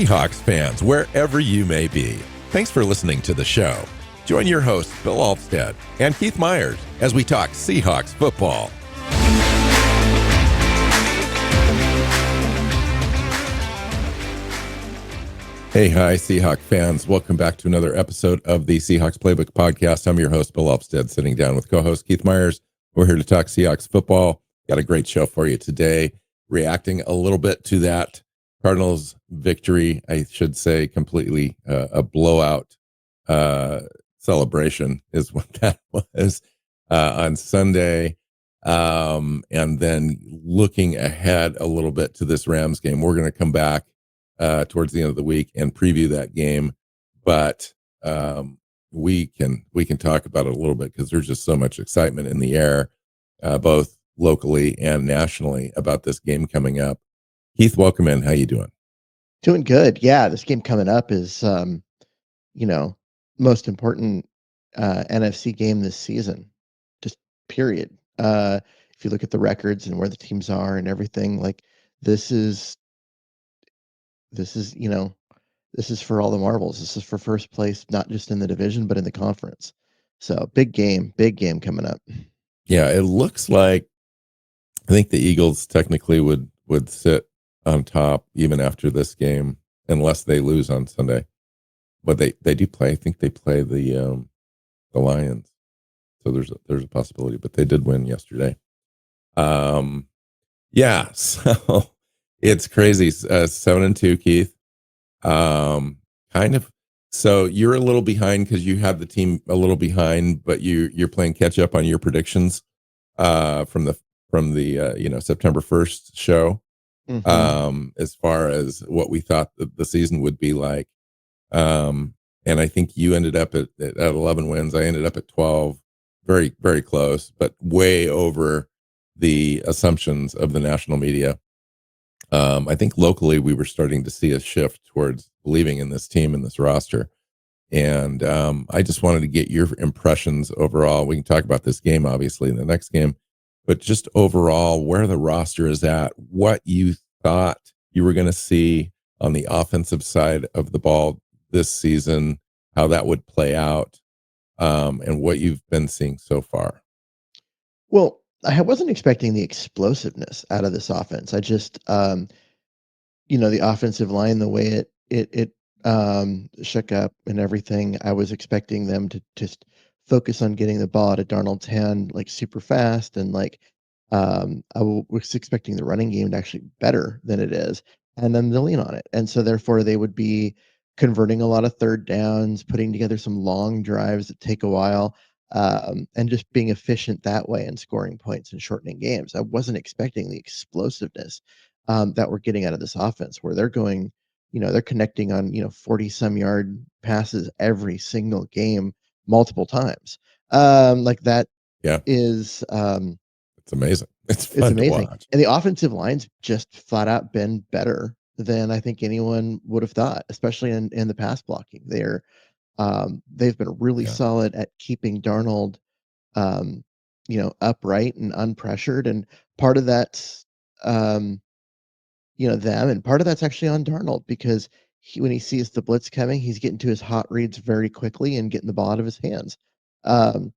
Seahawks fans, wherever you may be. Thanks for listening to the show. Join your hosts, Bill Alvstad and Keith Myers, as we talk Seahawks football. Hey, hi, Seahawks fans. Welcome back to another episode of the Seahawks Playbook podcast. I'm your host, Bill Alvstad, sitting down with co-host Keith Myers. We're here to talk Seahawks football. Got a great show for you today, reacting a little bit to that Cardinals victory, I should say, completely a blowout celebration is what that was on Sunday. And then looking ahead a little bit to this Rams game. We're going to come back towards the end of the week and preview that game. But we can talk about it a little bit because there's just so much excitement in the air, both locally and nationally, about this game coming up. Keith, welcome in. How you doing? Doing good. Yeah, this game coming up is, most important NFC game this season. Just period. If you look at the records and where the teams are and everything, like this is for all the marbles. This is for first place, not just in the division but in the conference. So big game coming up. Yeah, it looks like I think the Eagles technically would sit on top even after this game, unless they lose on Sunday. But they do play. I think they play the Lions, so there's a possibility. But they did win yesterday. Yeah, so it's crazy. 7-2, Keith. Kind of. So you're a little behind because you have the team a little behind, but you're playing catch up on your predictions from the September 1st show. Mm-hmm. As far as what we thought the season would be like. And I think you ended up at 11 wins. I ended up at 12, very, very close, but way over the assumptions of the national media. I think locally we were starting to see a shift towards believing in this team and this roster. And I just wanted to get your impressions overall. We can talk about this game, obviously, in the next game. But just overall, where the roster is at, what you thought you were going to see on the offensive side of the ball this season, how that would play out, and what you've been seeing so far. Well, I wasn't expecting the explosiveness out of this offense. I just, the offensive line, the way it shook up and everything, I was expecting them to just focus on getting the ball out of Darnold's hand like super fast, and I was expecting the running game to actually be better than it is, and then they'll lean on it, and so therefore they would be converting a lot of third downs, putting together some long drives that take a while, and just being efficient that way and scoring points and shortening games. I wasn't expecting the explosiveness that we're getting out of this offense, where they're going, they're connecting on 40 some yard passes every single game, multiple times. Like that. Yeah. Is it's amazing. It's amazing. And the offensive line's just flat out been better than I think anyone would have thought, especially in the pass blocking. They've been really solid at keeping Darnold upright and unpressured, and part of that's them, and part of that's actually on Darnold, because when he sees the blitz coming, he's getting to his hot reads very quickly and getting the ball out of his hands. And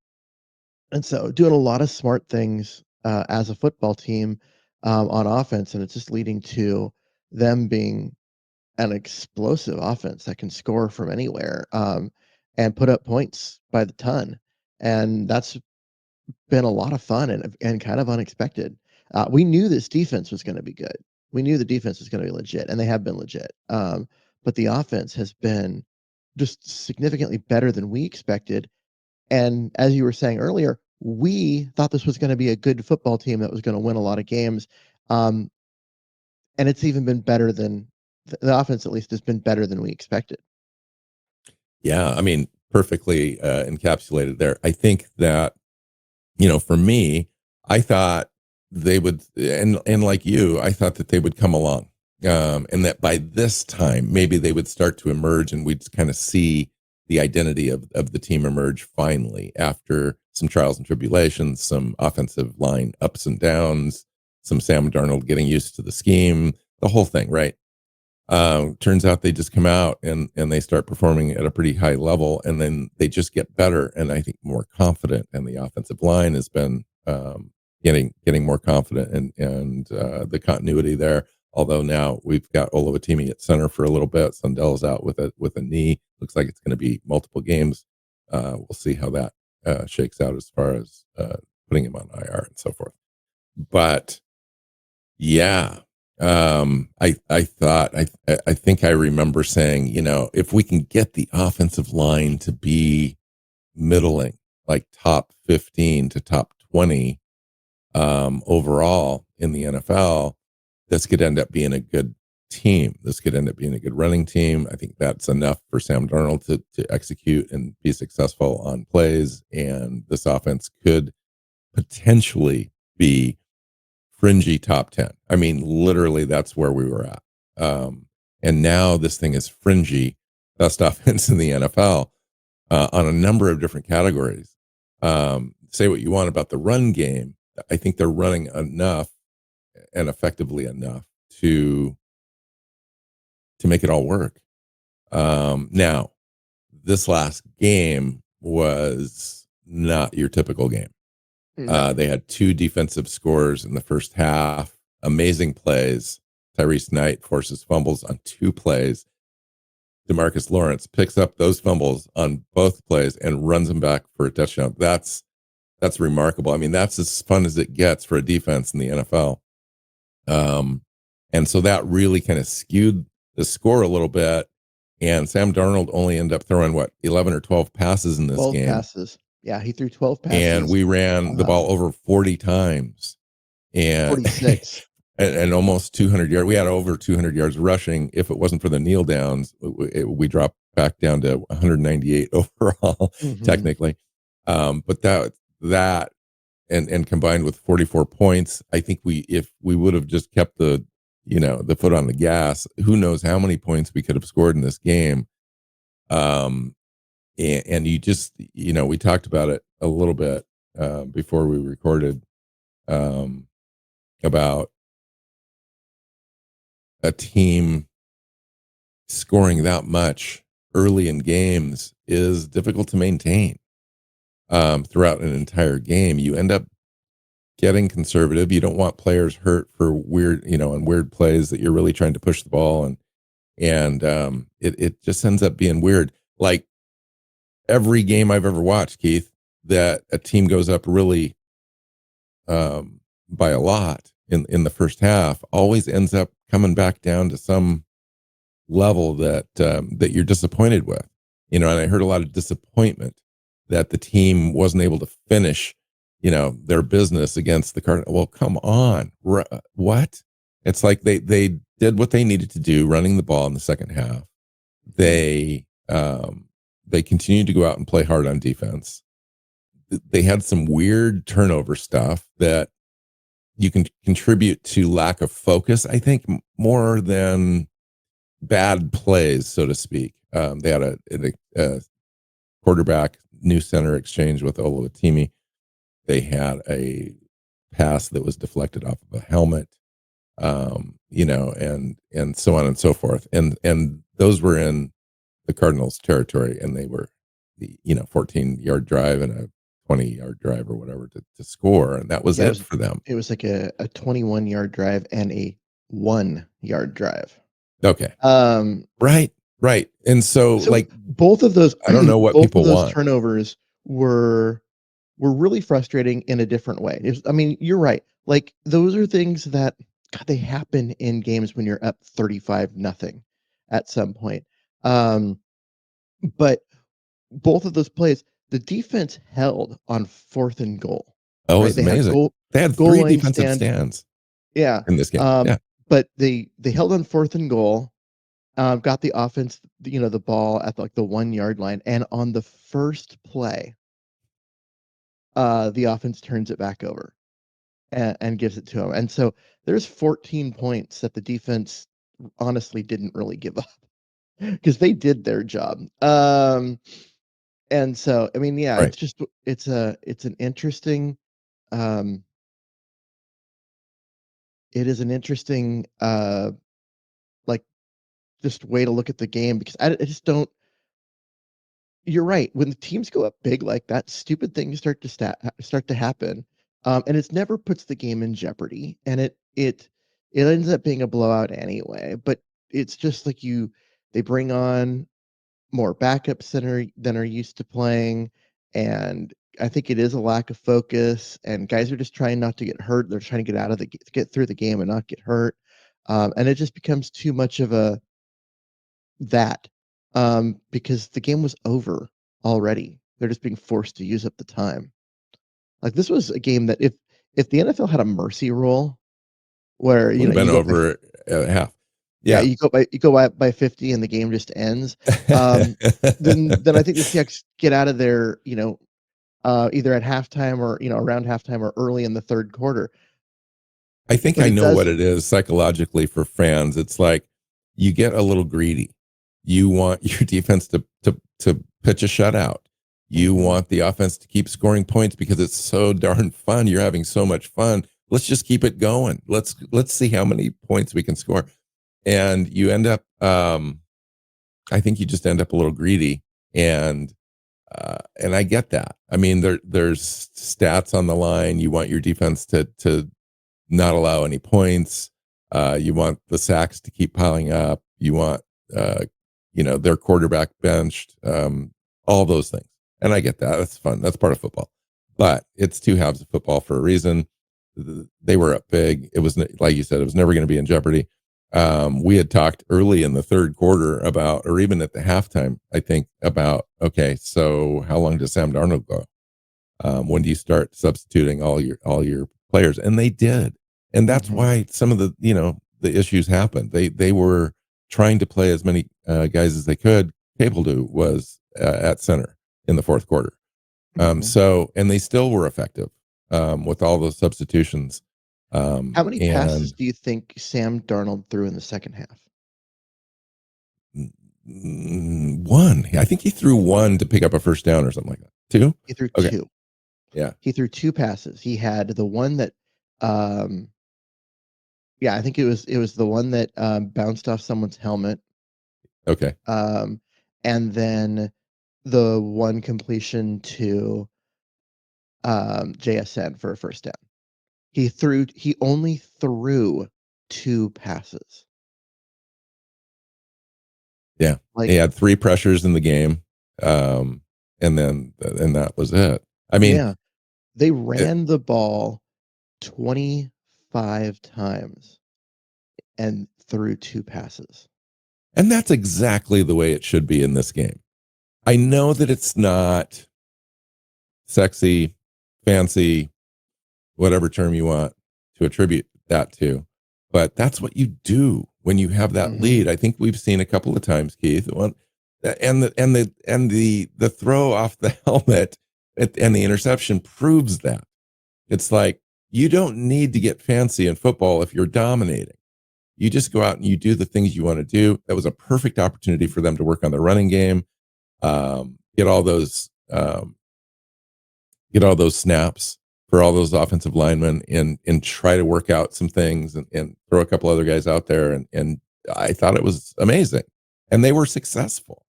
so doing a lot of smart things as a football team on offense, and it's just leading to them being an explosive offense that can score from anywhere and put up points by the ton. And that's been a lot of fun and kind of unexpected. We knew this defense was going to be good. We knew the defense was going to be legit, and they have been legit. But the offense has been just significantly better than we expected. And as you were saying earlier, we thought this was going to be a good football team that was going to win a lot of games. And it's even been better than the offense, at least, has been better than we expected. Yeah, I mean, perfectly encapsulated there. I think that, for me, I thought they would, and like you, I thought that they would come along, and that by this time, maybe they would start to emerge, and we'd kind of see the identity of the team emerge finally after some trials and tribulations, some offensive line ups and downs, some Sam Darnold getting used to the scheme, the whole thing, right? Turns out they just come out and they start performing at a pretty high level, and then they just get better and I think more confident. And the offensive line has been getting more confident, and the continuity there. Although now we've got Oluwatimi at center for a little bit, Sundell's out with a knee. Looks like it's going to be multiple games. We'll see how that shakes out as far as putting him on IR and so forth. But yeah, I thought I think I remember saying, if we can get the offensive line to be middling, like top 15 to top 20 overall in the NFL, this could end up being a good team. This could end up being a good running team. I think that's enough for Sam Darnold to execute and be successful on plays, and this offense could potentially be fringy top 10. I mean, literally, that's where we were at. And now this thing is fringy, best offense in the NFL on a number of different categories. Say what you want about the run game. I think they're running enough and effectively enough to make it all work. Now, this last game was not your typical game. No. They had 2 defensive scores in the first half. Amazing plays. Tyrese Knight forces fumbles on 2 plays. DeMarcus Lawrence picks up those fumbles on both plays and runs them back for a touchdown. That's remarkable. I mean, that's as fun as it gets for a defense in the NFL. And so that really kind of skewed the score a little bit. And Sam Darnold only ended up throwing 11 or 12 passes in this 12 game. passes. Yeah, he threw 12 passes. And we ran the ball over 40 times. And 46. and almost 200 yards. We had over 200 yards rushing. If it wasn't for the kneel downs, we dropped back down to 198 overall, technically. But that and combined with 44 points, I think if we would have just kept the foot on the gas, who knows how many points we could have scored in this game. And you just, we talked about it a little bit before we recorded about a team scoring that much early in games is difficult to maintain throughout an entire game. You end up getting conservative. You don't want players hurt for weird plays that you're really trying to push the ball, and it just ends up being weird. Like every game I've ever watched, Keith, that a team goes up really by a lot in the first half always ends up coming back down to some level that you're disappointed with. And I heard a lot of disappointment that the team wasn't able to finish, their business against the Cardinals. Well, come on. What? It's like they did what they needed to do running the ball in the second half. They continued to go out and play hard on defense. They had some weird turnover stuff that you can contribute to lack of focus, I think, more than bad plays, so to speak. They had a quarterback new center exchange with Oluwatimi. They had a pass that was deflected off of a helmet, and so on and so forth. And those were in the Cardinals territory, and they were the 14-yard drive and a 20-yard drive or whatever to score, and that was it for them. It was like a 21-yard drive and a 1-yard drive. Okay. Right. And so like both of those, I don't know what people want. Turnovers were really frustrating in a different way. I mean, you're right. Like those are things that they happen in games when you're up 35-0 at some point. But both of those plays, the defense held on 4th and goal. Oh, it's amazing. They had 3 defensive stands. Yeah. In this game. But they held on 4th and goal, got the offense, the ball at the 1-yard line, and on the first play, the offense turns it back over and gives it to him. And so there's 14 points that the defense honestly didn't really give up because they did their job. And so, I mean, yeah, right. it's an interesting, it is an interesting, like just way to look at the game because I just don't. You're right. When the teams go up big like that, stupid things start to happen, and it never puts the game in jeopardy. And it ends up being a blowout anyway. But it's just like they bring on more backups than are used to playing, and I think it is a lack of focus. And guys are just trying not to get hurt. They're trying to get through the game and not get hurt, and it just becomes too much of a that, because the game was over already. They're just being forced to use up the time. Like, this was a game that if the NFL had a mercy rule where, Would have been you go by over at half. yeah, Yeah. you go by 50 and the game just ends, then I think the Seahawks get out of there, either at halftime or, around halftime or early in the 3rd quarter. I think But I it know what does it is psychologically for fans. It's like you get a little greedy. You want your defense to pitch a shutout. You Mhm, want the offense to keep scoring points because it's so darn fun. You're having so much fun. Let's just keep it going. Let's see how many points we can score. And you end up I think you just end up a little greedy, and I get that. I mean, there's stats on the line. You want your defense to not allow any points. You want the sacks to keep piling up. You want, uh, their quarterback benched. All those things, and I get that. That's fun. That's part of football. But it's two halves of football for a reason. They were up big. It was like you said. It was never going to be in jeopardy. We had talked early in the 3rd quarter about, or even at the halftime, I think about, okay, so how long does Sam Darnold go? When do you start substituting all your players? And they did, and that's mhm, why some of the issues happened. They were trying to play as many guys as they could. Capledo was at center in the 4th quarter. mhm. And they still were effective with all those substitutions. How many passes And do you think Sam Darnold threw in the 2nd half? one, I think he threw one to pick up a first down or something like that. Two? He threw Okay. 2. Yeah. He threw 2 passes. He had the one that, um yeah, I think it was the one that, bounced off someone's helmet, Okay. um, and then the one completion to, JSN for a first down. He only threw 2 passes. Yeah. He Like, had three pressures in the game. Um, and that was it. I mean, yeah, they it, ran the ball 25 times and threw 2 passes. and that's exactly the way it should be in this game. I know that it's not sexy, fancy, whatever term you want to attribute that to, but that's what you do when you have that Mhm, lead. I think we've seen a couple of times, Keith, and the throw off the helmet and the interception proves that. It's like you don't need to get fancy in football if you're dominating. You just go out and you do the things you want to do. That was a perfect opportunity for them to work on the running game, get all those snaps for all those offensive linemen, and try to work out some things, and throw a couple other guys out there. And I thought it was amazing. And they were successful.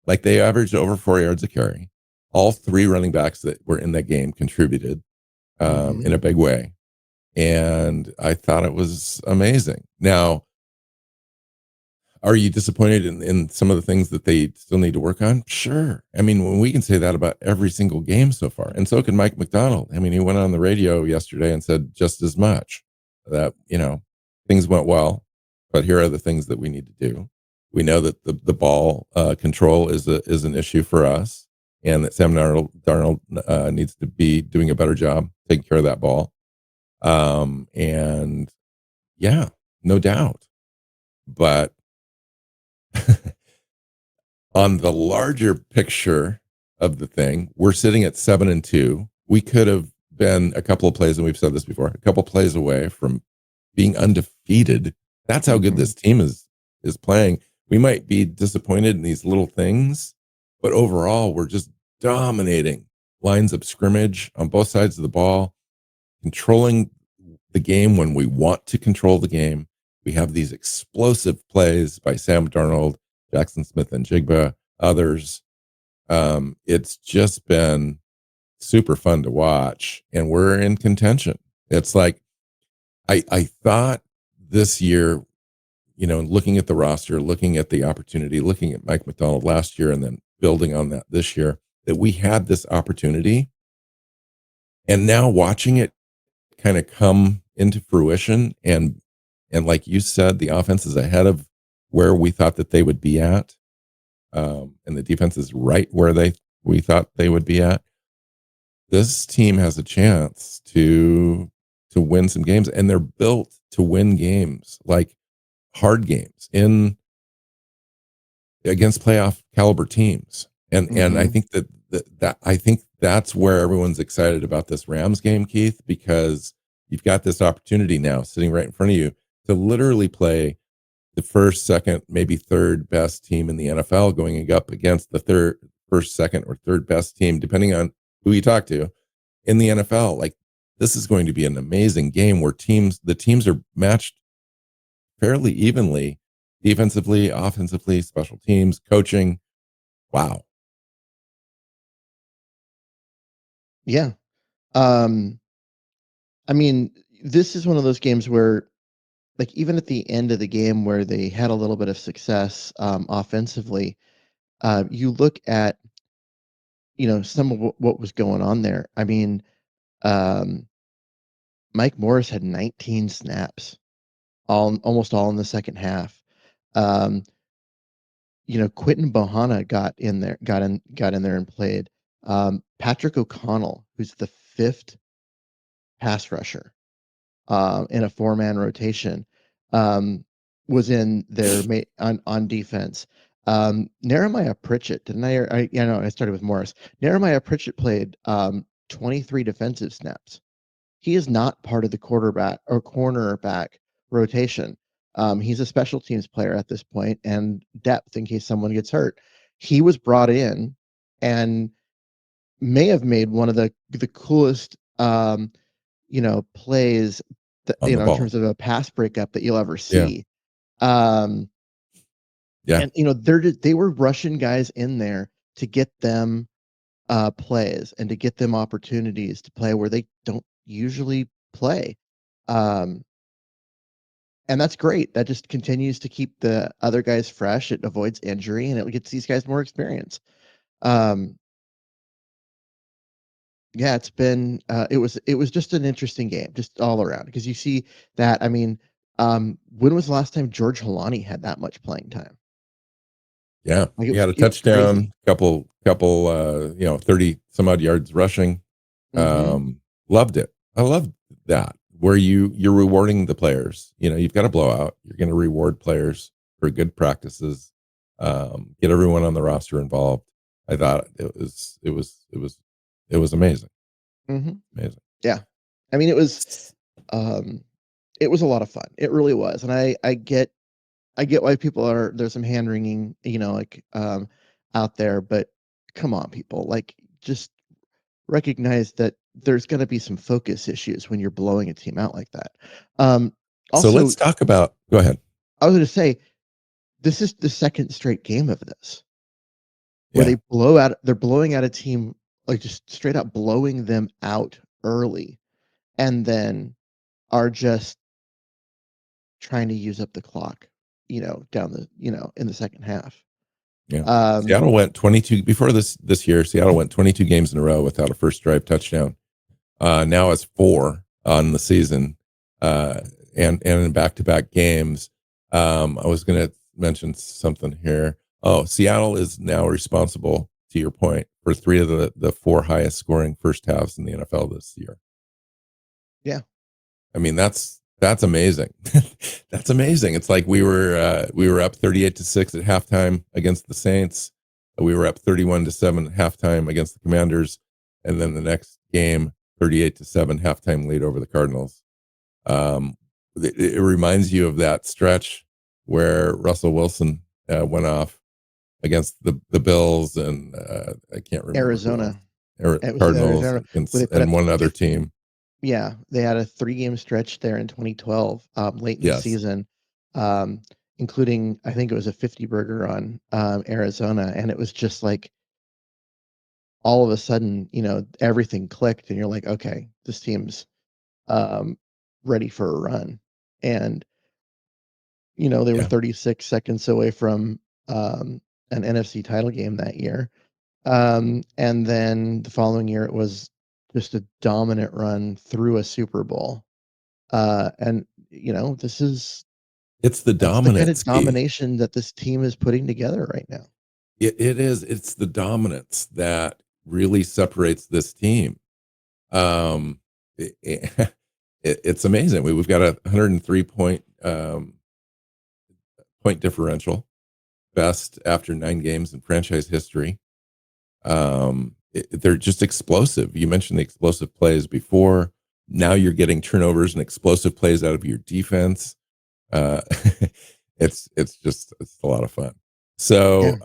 Like they averaged over 4 yards a carry. All three running backs that were in that game contributed mhm. in a big way. And I thought it was amazing. Now, are you disappointed in some of the things that they still need to work on? Sure. I mean, when we can say that about every single game so far. And so can Mike Macdonald. I mean, he went on the radio yesterday and said just as much that, things went well, but here are the things that we need to do. We know that the ball control is an issue for us, and that Sam Darnold needs to be doing a better job taking care of that ball. And yeah, no doubt. But on the larger picture of the thing, we're sitting at 7-2. We could have been a couple of plays, and we've said this before, a couple plays away from being undefeated. That's how good Mhm. this team is playing. We might be disappointed in these little things, but overall, we're just dominating lines of scrimmage on both sides of the ball, controlling the game when we want to control the game. We have these explosive plays by Sam Darnold, Jaxon-smith, and Njigba, others. It's just been super fun to watch, and we're in contention. It's like I thought this year, looking at the roster, looking at the opportunity, looking at Mike Macdonald last year, and then building on that this year, that we had this opportunity. And now watching it kind of come into fruition, and like you said, the offense is ahead of where we thought that they would be at, and the defense is right where we thought they would be at. This team has a chance to win some games, and they're built to win games, like hard games against playoff caliber teams. And I think that I think that's where everyone's excited about this Rams game, Keith, because you've got this opportunity now sitting right in front of you to literally play the first, second, maybe third best team in the NFL going up against the first, second, or third best team, depending on who you talk to in the NFL. Like, this is going to be an amazing game where the teams are matched fairly evenly, defensively, offensively, special teams, coaching. Wow. Yeah. I mean, this is one of those games where, like, even at the end of the game where they had a little bit of success offensively, you look at, some of what was going on there. I mean, um, Mike Morris had 19 snaps, almost all in the second half. Um, Quentin Bohanna got in there and played. Patrick O'Connell, who's the fifth pass rusher in a four-man rotation, was in there on defense. Nehemiah Pritchett, didn't I started with Morris. Nehemiah Pritchett played 23 defensive snaps. He is not part of the quarterback or cornerback rotation. He's a special teams player at this point and depth in case someone gets hurt. He was brought in and may have made one of the coolest plays that, On the in ball. terms of a pass breakup that you'll ever Yeah. see. Um, Yeah. and they were rushing guys in there to get them plays and to get them opportunities to play where they don't usually play. Um, and that's great. That just continues to keep the other guys fresh. It avoids injury and it gets these guys more experience. Um, yeah, it was just an interesting game, just all around, because you see that. I mean, when was the last time George Holani had that much playing time? Yeah. Like He had a it was touchdown, crazy. couple 30 some odd yards rushing. Mhm. Loved it. I love that, where you're rewarding the players. You've got a blowout. You're going to reward players for good practices. Get everyone on the roster involved. I thought it was amazing. Mhm. Amazing. Yeah. I mean, um it was a lot of fun. It really was. And I get why there's some hand wringing, out there, but come on, people. Like, just recognize that there's gonna be some focus issues when you're blowing a team out like that. Um, So Also, let's talk about. Go ahead. I was gonna say, this is the second straight game of this, where Yeah. they're blowing out a team, like, just straight up blowing them out early, and then are just trying to use up the clock, in the second half. Yeah. Um, Seattle went 22 before this year. Seattle went 22 games in a row without a first drive touchdown. Now it's 4 on the season, uh, and in back-to-back games. I was going to mention something here. Oh, Seattle is now responsible, to your point, for 3 of the 4 highest scoring first halves in the NFL this year. yeah. I mean, that's amazing. That's amazing. It's like we were up 38-6 at halftime against the Saints. We were up 31-7 at halftime against the Commanders, and then the next game 38-7 halftime lead over the Cardinals. It reminds you of that stretch where Russell Wilson went off against the Bills, and I can't remember who else. Arizona. It was Cardinals Arizona and, where they put up and one other 50. team. Yeah, they had a 3-game stretch there in 2012, late in the Yes. season. um, including I think it was a 50 burger on Arizona, and it was just like all of a sudden, everything clicked, and you're like, okay, this team's um, ready for a run, and they were Yeah. 36 seconds away from an NFC title game that year. And then the following year, it was just a dominant run through a Super Bowl. And It's the that's the kind of dominance, Keith. domination that this team is putting together right now. It is. It's the dominance that really separates this team. Um, it's amazing. We've got a 103 point differential, best after 9 games in franchise history. They're just explosive. You mentioned the explosive plays before. Now you're getting turnovers and explosive plays out of your defense. Uh, it's a lot of fun. Yeah. So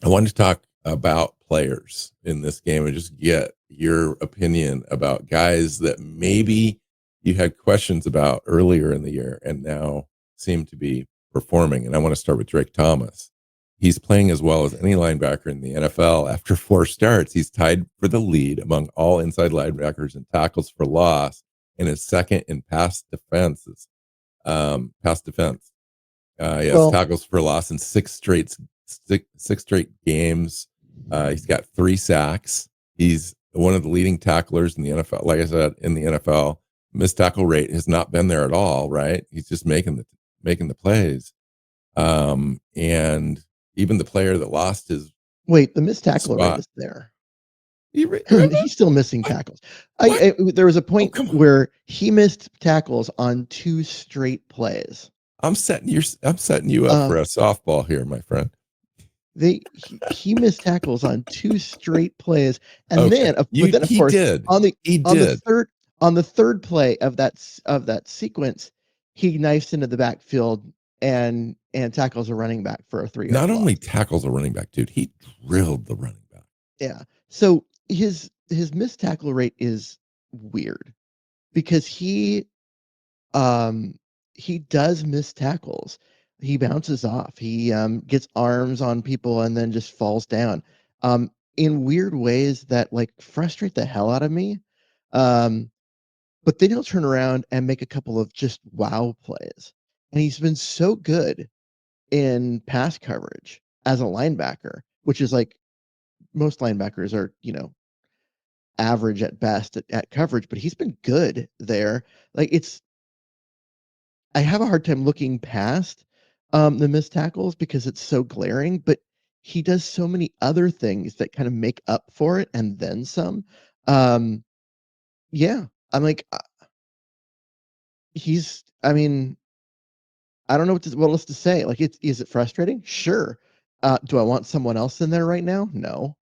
I wanted to talk about players in this game and just get your opinion about guys that maybe you had questions about earlier in the year and now seem to be performing. And I want to start with Drake Thomas. He's playing as well as any linebacker in the NFL. After 4 starts, he's tied for the lead among all inside linebackers in tackles for loss and is second in pass defenses. Pass defense. He has Well, tackles for loss in six straight games. He's got 3 sacks. He's one of the leading tacklers in the NFL. Like I said, in the NFL, missed tackle rate has not been there at all. Right? He's just making the plays. And even the player that lost his wait, the missed tackle rate spot. is there. You remember? He's still missing What? tackles. What? There was a Oh, point come on. where he missed tackles on 2 straight plays. I'm setting you up for Um, a softball here, my friend. he missed tackles on 2 straight plays, and Okay. then but then of He course did. on the He on the did. third play of that sequence, he knifes into the backfield and tackles a running back for a 3-yard Not only loss. tackles a running back, dude, he drilled the running back. Yeah. So his missed tackle rate is weird because um he does miss tackles. He bounces off. He gets arms on people and then just falls down. In weird ways that like frustrate the hell out of me. Um but then he'll turn around and make a couple of just wow plays. And he's been so good in pass coverage as a linebacker, which is like most linebackers are, average at best at coverage, but he's been good there. Like I have a hard time looking past the missed tackles because it's so glaring, but he does so many other things that kind of make up for it and then some. Um, yeah, I'm like, I mean, I don't know what else to say. Like, is it frustrating? Sure. Do I want someone else in there right now? No.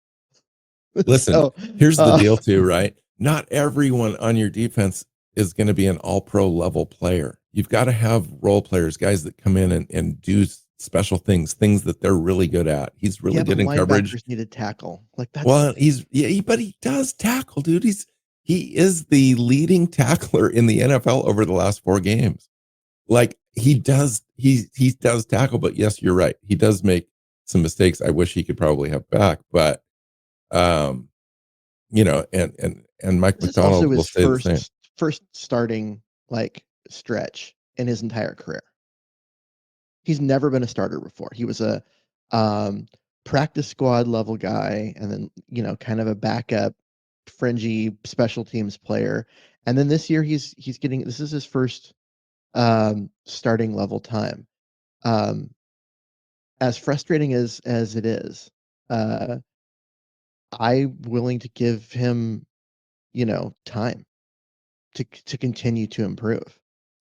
Listen, So, here's the uh, deal too, right? Not everyone on your defense is going to be an all pro level player. You've got to have role players, guys that come in and do special things that they're really good at. He's really yeah, but good in coverage. linebackers need a tackle. Like, that's the Well, thing. but he does tackle, dude. He is the leading tackler in the NFL over the last 4 games. Like he does tackle, but yes, you're right. He does make some mistakes. I wish he could probably have back, but um, and Mike This is also Macdonald will his say the same. first starting, like, stretch in his entire career. He's never been a starter before. He was a, um, practice squad level guy and then, kind of a backup, fringy special teams player, and then this year he's getting this is his first, starting level time. Um, as frustrating as it is, uh, I'm willing to give him, time to continue to improve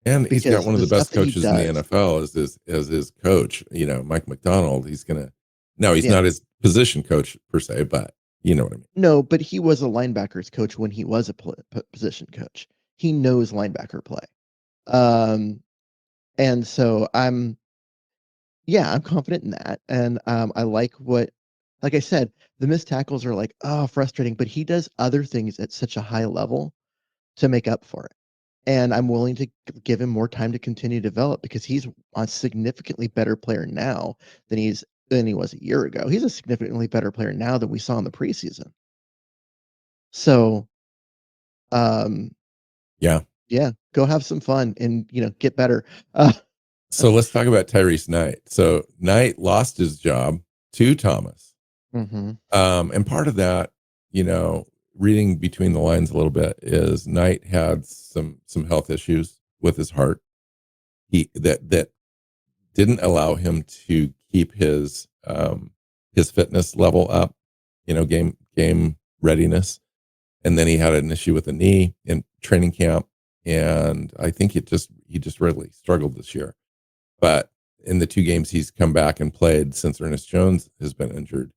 And he's got because one of the the stuff best that he coaches in the does. NFL as his coach, Mike Macdonald. He's Yeah. not his position coach per se, but you know what I mean. No, but he was a linebackers coach when he was a position coach. He knows linebacker play. Um, and so I'm confident in that. And I like I said, the missed tackles are like, oh, frustrating, but he does other things at such a high level to make up for it. and I'm willing to give him more time to continue to develop because he's a significantly better player now than he was a year ago. He's a significantly better player now than we saw in the preseason. So, um, Yeah. yeah, go have some fun and get better. Uh, So let's talk about Tyrese Knight. So Knight lost his job to Thomas. mhm. And part of that, reading between the lines a little bit, is Knight had some health issues with his heart. That didn't allow him to keep his fitness level up, game readiness. And then he had an issue with the knee in training camp, and I think he just really struggled this year. But in the 2 games he's come back and played since Ernest Jones has been injured,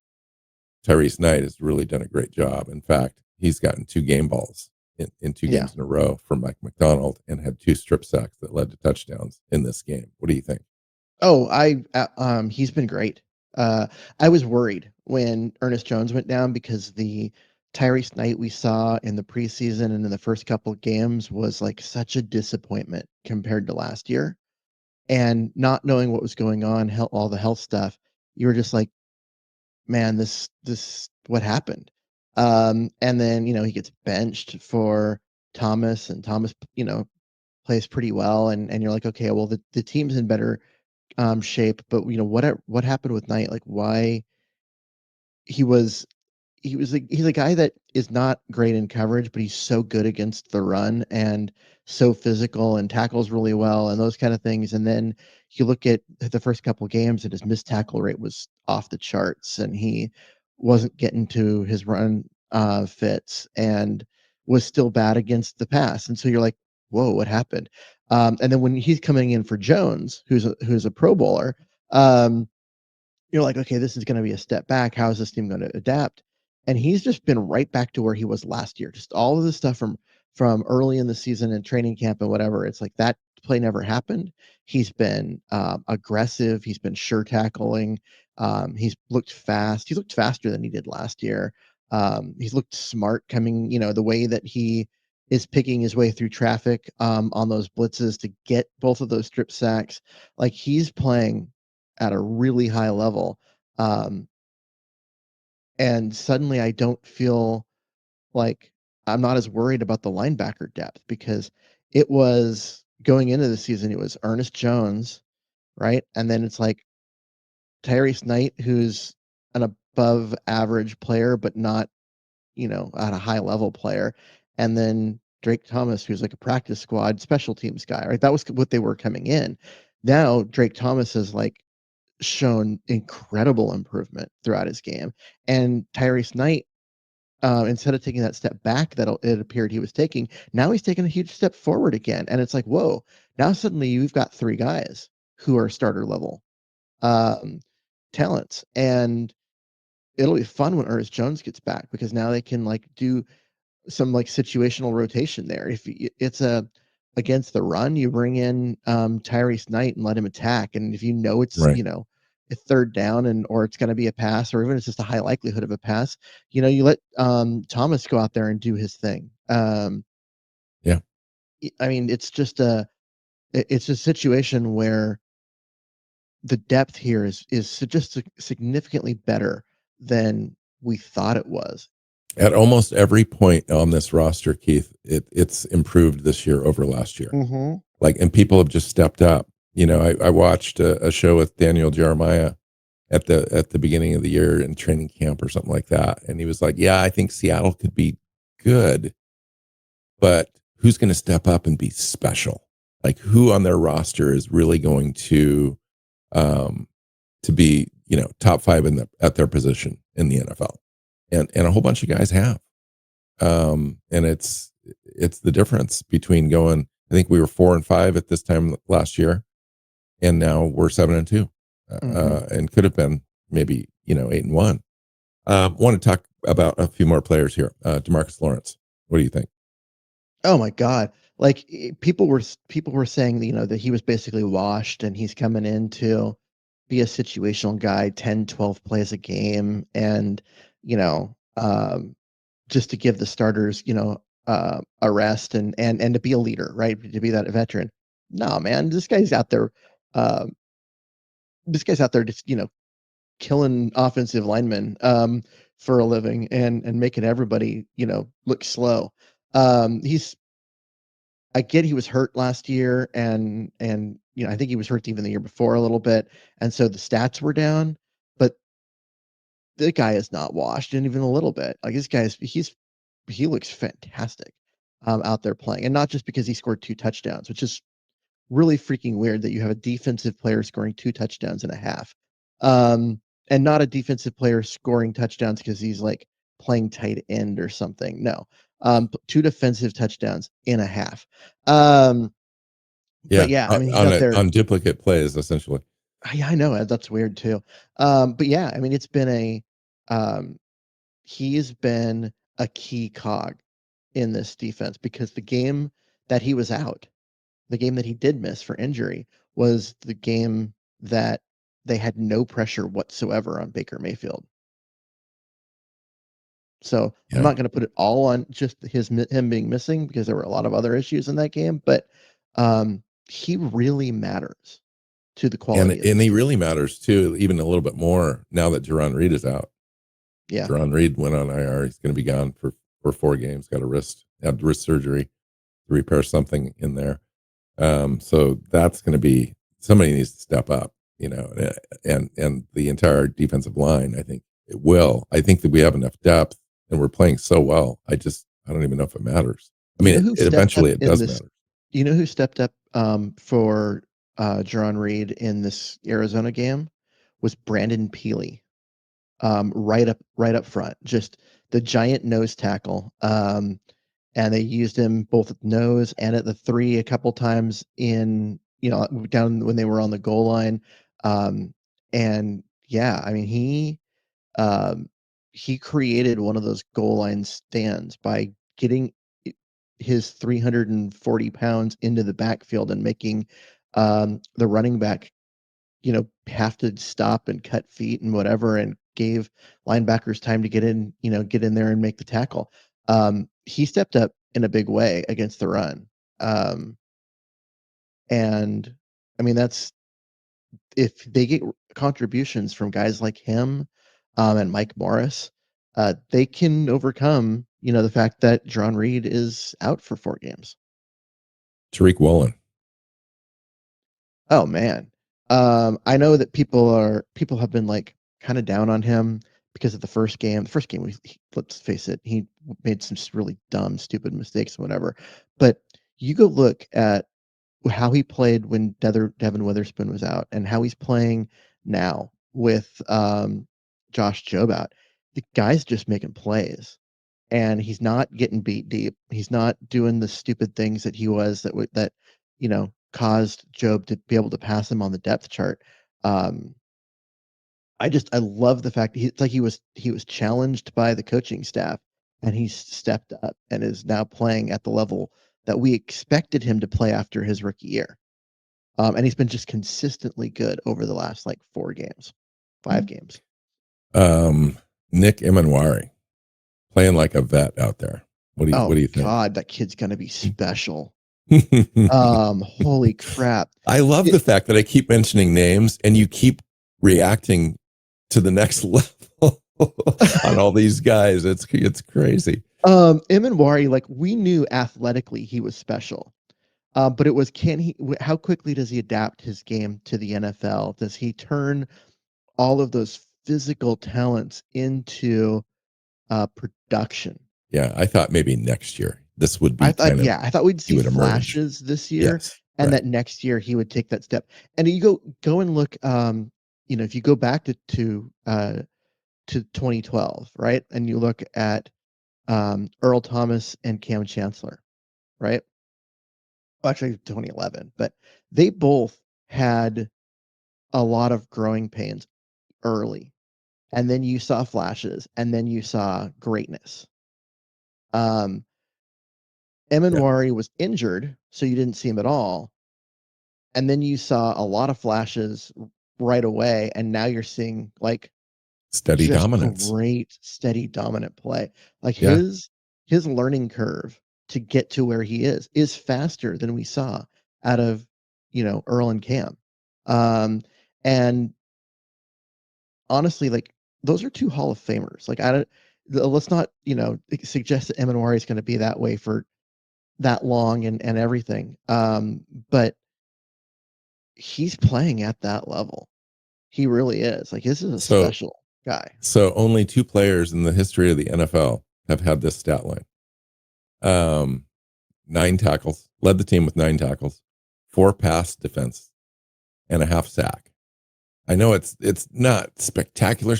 Tyrese Knight has really done a great job. In fact, he's gotten 2 game balls in two Yeah. games in a row from Mike Macdonald and had 2 strip sacks that led to touchdowns in this game. What do you think? Oh, he's been great. I was worried when Ernest Jones went down because the Tyrese Knight we saw in the preseason and in the first couple of games was like such a disappointment compared to last year. And not knowing what was going on, all the health stuff, you were just like, man, this what happened? And then he gets benched for Thomas, and Thomas plays pretty well, and you're like, okay, well the team's in better shape, but what happened with Knight? Like why he was he's a guy that is not great in coverage, but he's so good against the run and so physical and tackles really well and those kind of things. And then you look at the first couple games and his missed tackle rate was off the charts and he wasn't getting to his run fits and was still bad against the pass. And so you're like, whoa, what happened? And then when he's coming in for Jones, who's a pro bowler, um, you're like, okay, this is going to be a step back. How is this team going to adapt? And he's just been right back to where he was last year. Just all of the stuff from early in the season and training camp and whatever. It's like that play never happened. He's been aggressive. He's been sure tackling. He's looked fast. He looked faster than he did last year. He's looked smart coming. The way that he is picking his way through traffic on those blitzes to get both of those strip sacks. Like he's playing at a really high level. Um, and suddenly I don't feel like I'm not as worried about the linebacker depth because it was going into the season, it was Ernest Jones, right? And then it's like Tyrese Knight, who's an above average player, but not, at a high level player. And then Drake Thomas, who's like a practice squad special teams guy, right? That was what they were coming in. Now Drake Thomas is like shown incredible improvement throughout his game. And Tyrese Knight, instead of taking that step back that it appeared he was taking, now he's taking a huge step forward again. And it's like, whoa, now suddenly you've got 3 guys who are starter level um, talents. And it'll be fun when Ernest Jones gets back because now they can like do some like situational rotation there. If it's a against the run, you bring in Tyrese Knight and let him attack. And if it's Right. a third down and or it's going to be a pass or even it's just a high likelihood of a pass, you let Thomas go out there and do his thing. Yeah. I mean, it's a situation where the depth here is just significantly better than we thought it was. At almost every point on this roster, Keith, it's improved this year over last year. Mm-hmm. Like, and people have just stepped up. I watched a show with Daniel Jeremiah at the beginning of the year in training camp or something like that, and he was like, "Yeah, I think Seattle could be good, but who's going to step up and be special? Like, who on their roster is really going um, to be top 5 at their position in the NFL?" And a whole bunch of guys have. And it's the difference between going. I think we were 4-5 at this time last year, and now we're 7-2, Mm-hmm. and could have been maybe 8-1. Want to talk about a few more players here. Demarcus Lawrence. What do you think? Oh my god. Like people were saying that, that he was basically washed and he's coming in to be a situational guy, 10, 12 plays a game and, you know, um just to give the starters, a rest and to be a leader, right? To be that veteran. No, man, this guy's out there. Uh, this guy's out there just killing offensive linemen for a living and making everybody look slow. He's I get he was hurt last year and I think he was hurt even the year before a little bit, and so the stats were down, but the guy is not washed in even a little bit. Like this guy's he looks fantastic out there playing, and not just because he scored 2 touchdowns, which is really freaking weird that you have a defensive player scoring 2 touchdowns and a half. And not a defensive player scoring touchdowns because he's like playing tight end or something. No. 2 defensive touchdowns in a half. But Yeah, yeah, I mean, he's on out there. on duplicate plays essentially. I know that's weird too. But yeah, I mean, it's been um, he's been a key cog in this defense because the game that he was out, the game that he did miss for injury was the game that they had no pressure whatsoever on Baker Mayfield. So I'm Yeah, not going to put it all on just him being missing because there were a lot of other issues in that game, but he really matters to the quality of and this he team. really matters too, even a little bit more now that Jerron Reed is out. Yeah. Jerron Reed went on IR. He's going to be gone for 4 games. Got had wrist surgery to repair something in there. So that's going to be somebody needs to step up, and the entire defensive line. I think it will. I think that we have enough depth, and we're playing so well. I don't even know if it matters. I You mean, know who it stepped up eventually it in does this? matter. You know who stepped up for Jerron Reed in this Arizona game was Brandon Peely. Right up front, just the giant nose tackle. And they used him both at nose and at the 3 a couple times in down when they were on the goal line. And yeah, I mean um, he created one of those goal line stands by getting his 340 pounds into the backfield and making the running back have to stop and cut feet and whatever, and gave linebackers time to get in there and make the tackle. He stepped up in a big way against the run. Um, and I mean, that's if they get contributions from guys like him, and Mike Morris, they can overcome, the fact that John Reed is out for 4 games. Tariq Woolen. Oh man. I know that people have been like kind of down on him because of the first game. The first game, let's face it, he made some really dumb, stupid mistakes and whatever. But you go look at how he played when Devin Witherspoon was out and how he's playing now with Josh Jobe out. The guy's just making plays and he's not getting beat deep. He's not doing the stupid things that he was that caused Job to be able to pass him on the depth chart. Um, I love the fact that it's like he was challenged by the coaching staff and he's stepped up and is now playing at the level that we expected him to play after his rookie year. And he's been just consistently good over the last like 4 games, 5 games. Um, Nick Emanwari playing like a vet out there. What Oh do you think? God, that kid's gonna be special. Holy crap. I love the It, fact that I keep mentioning names and you keep reacting to the next level on all these guys. It's crazy. Emanwari, like we knew athletically he was special. But it was how quickly does he adapt his game to the NFL? Does he turn all of those physical talents into production? Yeah, I thought maybe next year this would be kind of I thought we'd he see would emerge. flashes this year, Yes, and right. that next year he would take that step. And you go and look, if you go back to 2012, right, and you look at Earl Thomas and Cam Chancellor, right? Well, actually, 2011, but they both had a lot of growing pains early, and then you saw flashes, and then you saw greatness. Um, Yeah, Emanwari was injured, so you didn't see him at all, and then you saw a lot of flashes right away, and now you're seeing like steady just dominance. great, steady, dominant play. Like Yeah, his learning curve. to get to where he is faster than we saw out of, Earl and Cam. And honestly, like, those are 2 Hall of Famers. Like, I don't let's not, suggest that Emanwari is gonna be that way for that long and everything. But he's playing at that level. He really is. Like, this is a So special guy. so only 2 players in the history of the NFL have had this stat line. 9 tackles, led the team with 9 tackles, 4 pass defense, and a half sack. I know it's not spectacular,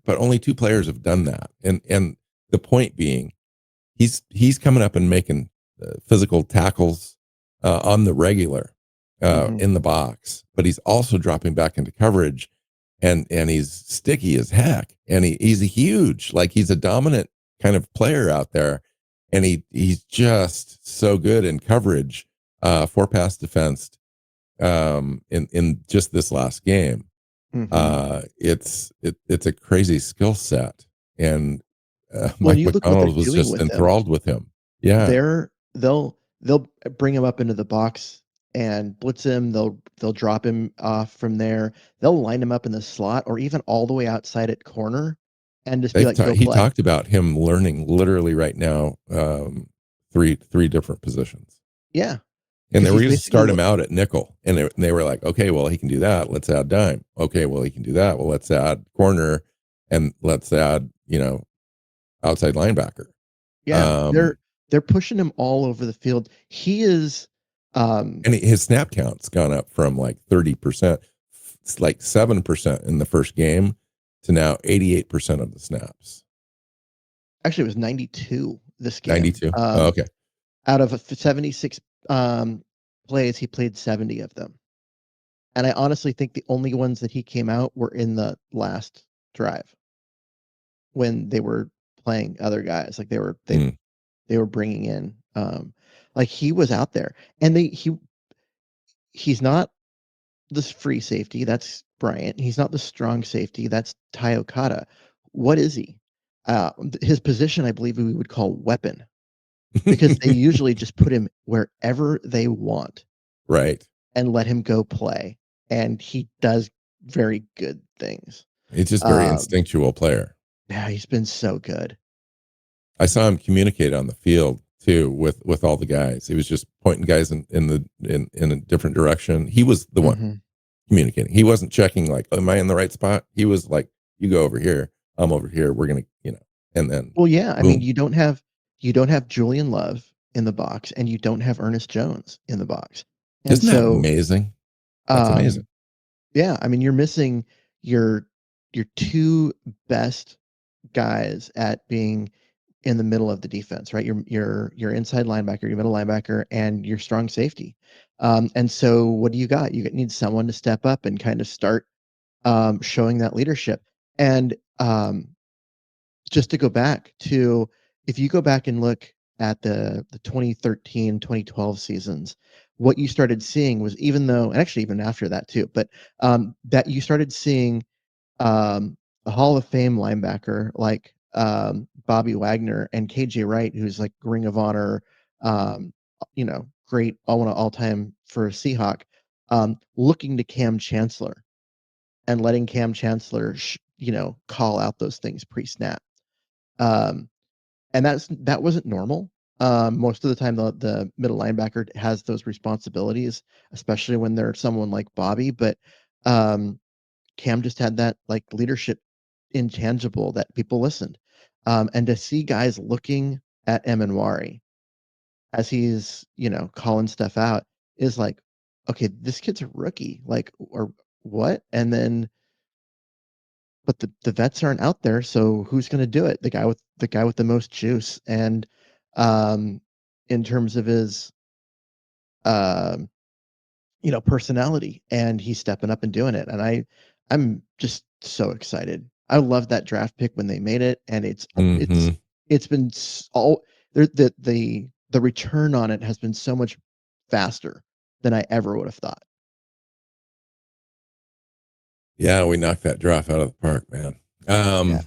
but only 2 players have done that. And the point being, he's coming up and making physical tackles on the regular Mhm. in the box, but he's also dropping back into coverage, and he's sticky as heck, and he's huge, like he's a dominant kind of player out there, and he's just so good in coverage, 4 pass defense in just this last game. Mhm. It's a crazy skill set, and Well, Mike you look what they're Macdonald was doing just with him. enthralled with him. Yeah, They'll bring him up into the box and blitz him. They'll drop him off from there. They'll line him up in the slot or even all the way outside at corner and just be like, "Go he play." talked about him learning literally right now, three different positions. Yeah, And because they were he's going to basically start him out at nickel, and they were like, okay, well, he can do that. Let's add dime. Okay, well, he can do that. Well, let's add corner, and let's add outside linebacker. yeah, Um, they're pushing him all over the field. He is, um and his snap count's gone up from like 30%, it's like 7% in the first game to now 88% of the snaps. actually, it was 92 this game. 92. Oh, okay. Out of 76, plays, he played 70 of them. And I honestly think the only ones that he came out were in the last drive when they were playing other guys. Like, Mm, they were bringing in, like, he was out there. And he's not the free safety, that's Bryant. He's not the strong safety, that's Ty Okada. What is he? His position, I believe we would call weapon, because they usually just put him wherever they want right. and let him go play, and he does very good things. He's just very Um, instinctual player. yeah, he's been so good. I saw him communicate on the field too with all the guys. He was just pointing guys in a different direction. He was the one Mhm. communicating. He wasn't checking like, am I in the right spot? He was like, you go over here, I'm over here. We're gonna, and then Well, yeah, I mean, boom. you don't have Julian Love in the box, and you don't have Ernest Jones in the box. And Isn't that so, amazing? That's amazing. um, yeah, I mean, you're missing your your 2 best guys at being in the middle of the defense, right? Your inside linebacker, your middle linebacker, and your strong safety. And so what do you got? You need someone to step up and kind of start, showing that leadership. And, just to go back to if you go back and look at the 2013, 2012 seasons, what you started seeing was, even though, and actually even after that too, but, that you started seeing, a Hall of Fame linebacker like, Bobby Wagner and KJ Wright, who's like Ring of Honor, great, one of all time for a Seahawk, looking to Cam Chancellor and letting Cam Chancellor, call out those things pre-snap. Um, and that wasn't normal. Most of the time, the middle linebacker has those responsibilities, especially when they're someone like Bobby. But, um, Cam just had that, like, leadership intangible that people listened. And to see guys looking at Emanwari as he's, calling stuff out is like, okay, this kid's a rookie, like, or what? And then, but the vets aren't out there, so who's gonna do it? The guy with the most juice, and, um, in terms of his, um, personality, and he's stepping up and doing it, and I'm just so excited. I love that draft pick when they made it, and Hmm. it's been all the return on it has been so much faster than I ever would have thought. Yeah, we knocked that draft out of the park, man. Yeah.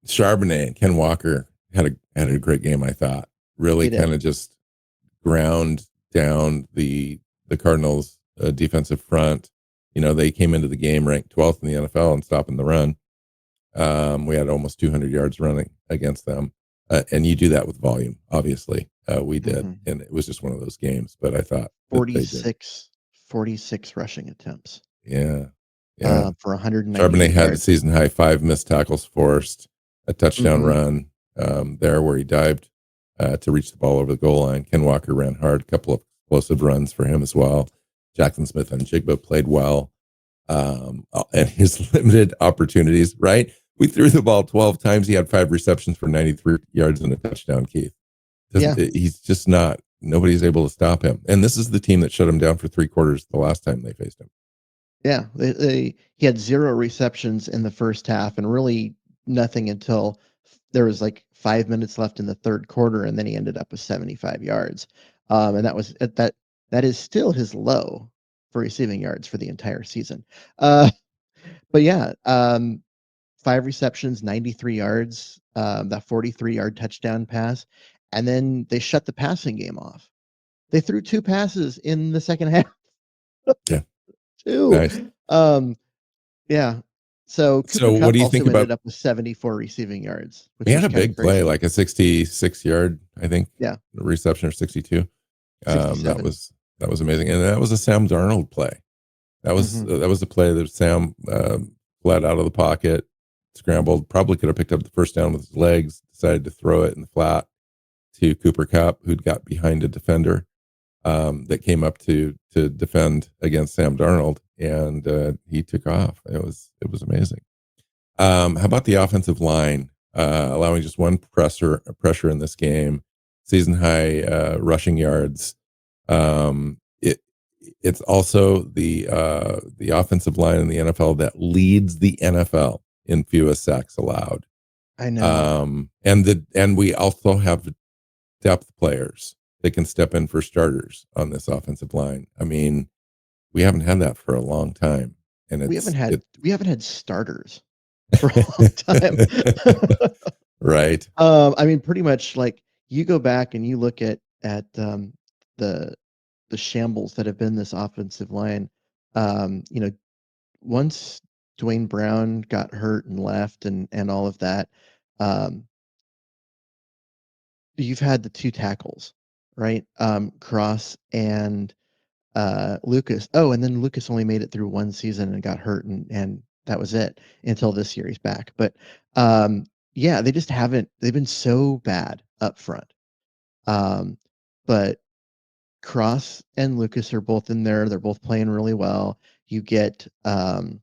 Charbonnet and Ken Walker. had a great game, I thought. Really He did. kind of just ground down the Cardinals defensive front. They came into the game ranked 12th in the NFL in stopping the run. We had almost 200 yards running against them. And you do that with volume, obviously. We did. Mm-hmm. And it was just one of those games. But I thought that they did. 46 rushing attempts Yeah. Yeah. for Charbonnet 198 had the yards. season high 5 missed tackles forced, a touchdown Mm-hmm. run there where he dived to reach the ball over the goal line. Ken Walker ran hard, a couple of explosive runs for him as well. Jaxon-Smith and Njigba played well. And his limited opportunities, right? We threw the ball 12 times. He had 5 receptions for 93 yards and a touchdown, Keith. Yeah. He's just not, nobody's able to stop him. And this is the team that shut him down for 3/4 the last time they faced him. Yeah. He had 0 receptions in the first half and really nothing until there was like 5 minutes left in the third quarter, and then he ended up with 75 yards. And that is still his low for receiving yards for the entire season. But yeah, 5 receptions, 93 yards, that 43-yard touchdown pass, and then they shut the passing game off. They threw 2 passes in the second half. Yeah. 2. Nice. Yeah. So Cooper So what Kupp do you think also about, ended up with 74 receiving yards, which he had was a kind of big play, crazy. like a 66-yard, I think, Yeah, reception or 62. That 67. was amazing. And that was a Sam Darnold play. Mhm. That was the play that Sam fled out of the pocket, scrambled, probably could have picked up the first down with his legs, decided to throw it in the flat to Cooper Kupp, who'd got behind a defender that came up to defend against Sam Darnold, and he took off. It was amazing. How about the offensive line allowing just one pressure in this game, season high rushing yards. It's also the offensive line in the NFL that leads the NFL in fewest sacks allowed. I know. And we also have depth players that can step in for starters on this offensive line. I mean, we haven't had that for a long time, and We haven't had starters for a long time. right. I mean, pretty much like you go back and you look at the the shambles that have been this offensive line. You know, once Dwayne Brown got hurt and left and all of that, um, you've had the 2 tackles, right? Cross and Lucas. Oh, and then Lucas only made it through 1 season and got hurt, and that was it until this year he's back. But yeah, they just haven't. They've been so bad up front. Um, but Cross and Lucas are both in there. They're both playing really well. You get some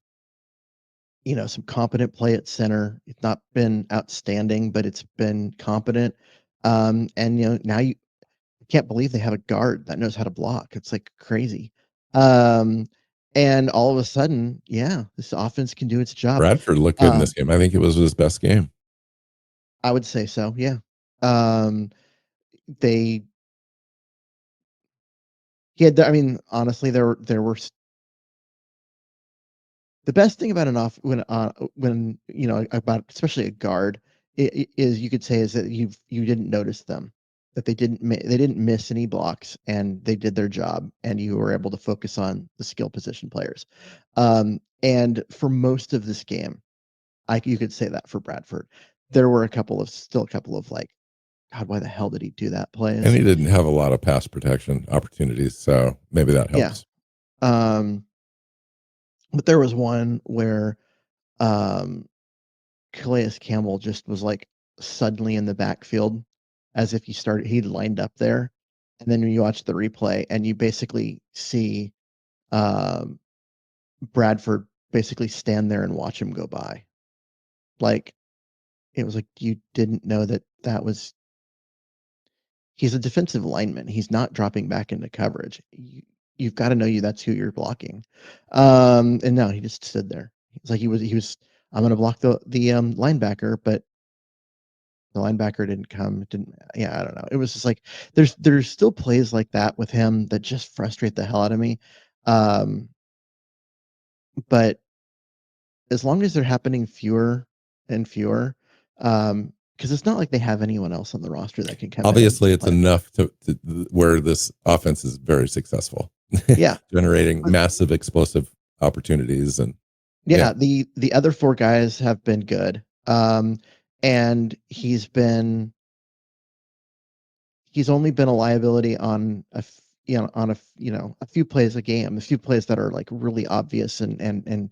competent play at center. It's not been outstanding, but it's been competent. And now you can't believe they have a guard that knows how to block. It's like crazy. Um, and all of a sudden, yeah, this offense can do its job. Bradford looked good in Uh, this game. I think it was his best game. I would say so. Yeah. Um, they, yeah. I mean, honestly, there were the best thing about an off when about especially a guard is you could say is that you didn't notice them, that they didn't miss any blocks and they did their job and you were able to focus on the skill position players. And for most of this game, you could say that for Bradford. There were still a couple of like, God, why the hell did he do that And plays? he didn't have a lot of pass protection opportunities, so maybe that Yeah. helps. Um, but there was one where um Calais Campbell just was like suddenly in the backfield as if he lined up there. And then when you watch the replay and you basically see um, Bradford basically stand there and watch him go by. Like it was like you didn't know that was he's a defensive lineman. He's not dropping back into coverage. You've got to know that's who you're blocking. And no, he just stood there. It's like he was I'm going to block the linebacker, but the linebacker didn't come. Didn't Yeah, I don't know. It was just like there's still plays like that with him that just frustrate the hell out of me. Um, but as long as they're happening fewer and fewer, because it's not like they have anyone else on the roster that can come in and Obviously, it's play. enough to where this offense is very successful, Yeah, generating massive explosive opportunities. And yeah. The other four guys have been good, and he's only been a liability on a few plays a game, a few plays that are like really obvious and in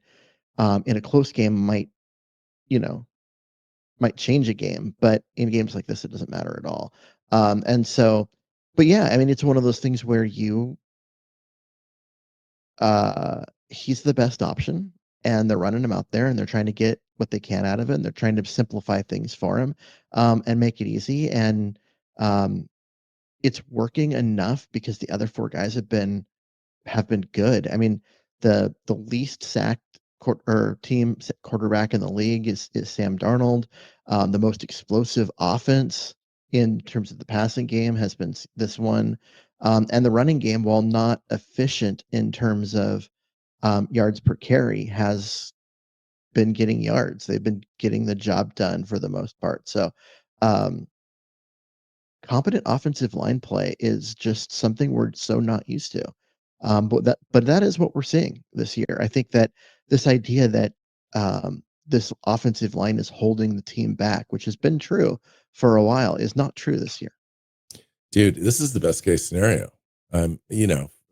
a close game you know might change a game, but in games like this, it doesn't matter at all. And so, but yeah, I mean, it's one of those things where he's the best option, and they're running him out there, and they're trying to get what they can out of it, and they're trying to simplify things for him, and make it easy. And um, it's working enough because the other four guys have been good. I mean, the least sacked quarterback in the league is Sam Darnold. The most explosive offense in terms of the passing game has been this one, and the running game, while not efficient in terms of yards per carry, has been getting yards. They've been getting the job done for the most part. So, um, competent offensive line play is just something we're so not used to. But that is what we're seeing this year. I think that this idea that this offensive line is holding the team back, which has been true for a while, is not true this year. dude, this is the best case scenario.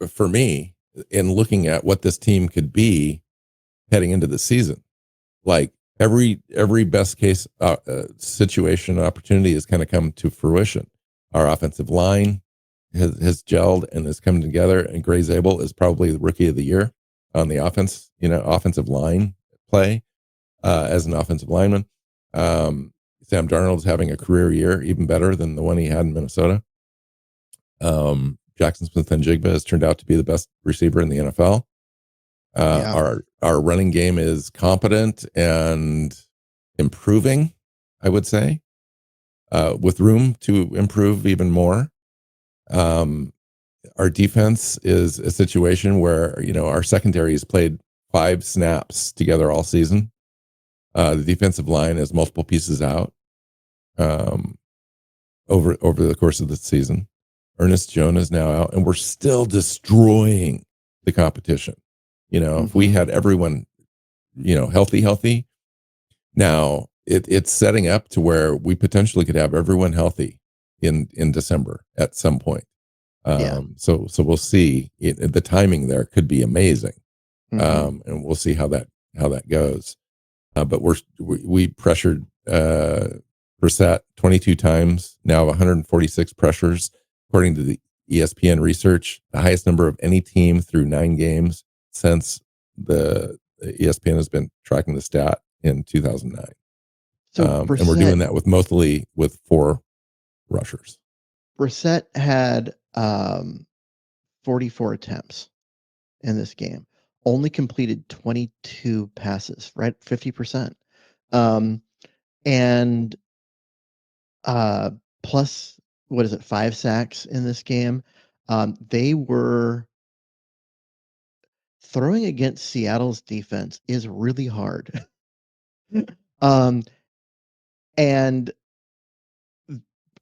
For me, in looking at what this team could be heading into the season, like every best case situation opportunity has kind of come to fruition. Our offensive line has gelled and has come together, and Gray Zabel is probably the rookie of the year on the offensive line play as an offensive lineman. Sam Darnold's having a career year, even better than the one he had in Minnesota. Jaxon-smith and Njigba has turned out to be the best receiver in the NFL. Yeah. Our running game is competent and improving, I would say, with room to improve even more. Our defense is a situation where our secondary has played 5 snaps together all season. The defensive line has multiple pieces out um, over the course of the season. Ernest Jones is now out, and we're still destroying the competition. If we had everyone, healthy, now it's setting up to where we potentially could have everyone healthy in December at some point. Yeah. So we'll see. The timing there could be amazing, and we'll see how that goes. But we pressured Brissett 22 times, now 146 pressures, according to the ESPN research, the highest number of any team through 9 games since the ESPN has been tracking the stat in 2009. So And we're doing that with mostly with 4 rushers. Brissett had 44 attempts in this game, only completed 22 passes, right? 50%. And plus, what is it, 5 sacks in this game? They were throwing against Seattle's defense is really hard. um, and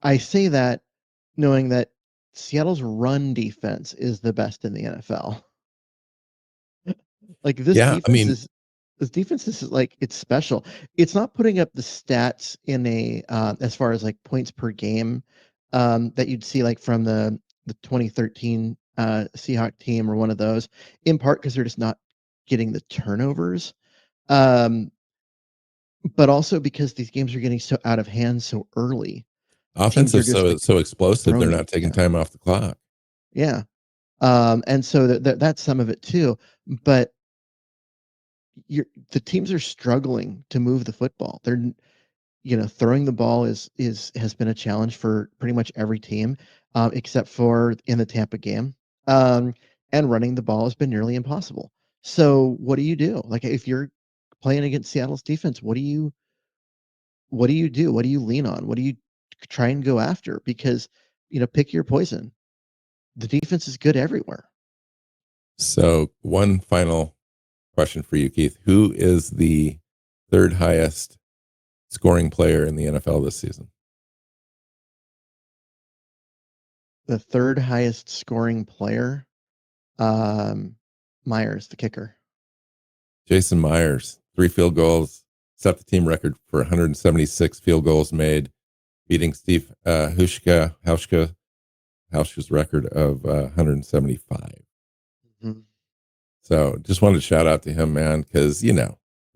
I say that knowing that Seattle's run defense is the best in the NFL. Like Yeah, I mean, this defense is like it's special. It's not putting up the stats in a as far as like points per game that you'd see like from the 2013 Seahawk team or one of those. In part because they're just not getting the turnovers, um, but also because these games are getting so out of hand so early. offense Teams are is just like so explosive. They're throwing. not taking Yeah, time off the clock. yeah. And so that's some of it too. But the teams are struggling to move the football. Throwing the ball is has been a challenge for pretty much every team, except for in the Tampa game. Um, and running the ball has been nearly impossible. So what do you do? Like if you're playing against Seattle's defense, what do you do? What do you lean on? What do you try and go after? Because pick your poison. The defense is good everywhere. So one final question for you, Keith. Who is the third highest scoring player in the NFL this season? The third highest scoring player, Myers, the kicker. Jason Myers, 3 field goals, set the team record for 176 field goals made, beating Steve Hauschka's record of 175. Mm-hmm. So just wanted to shout out to him, man, because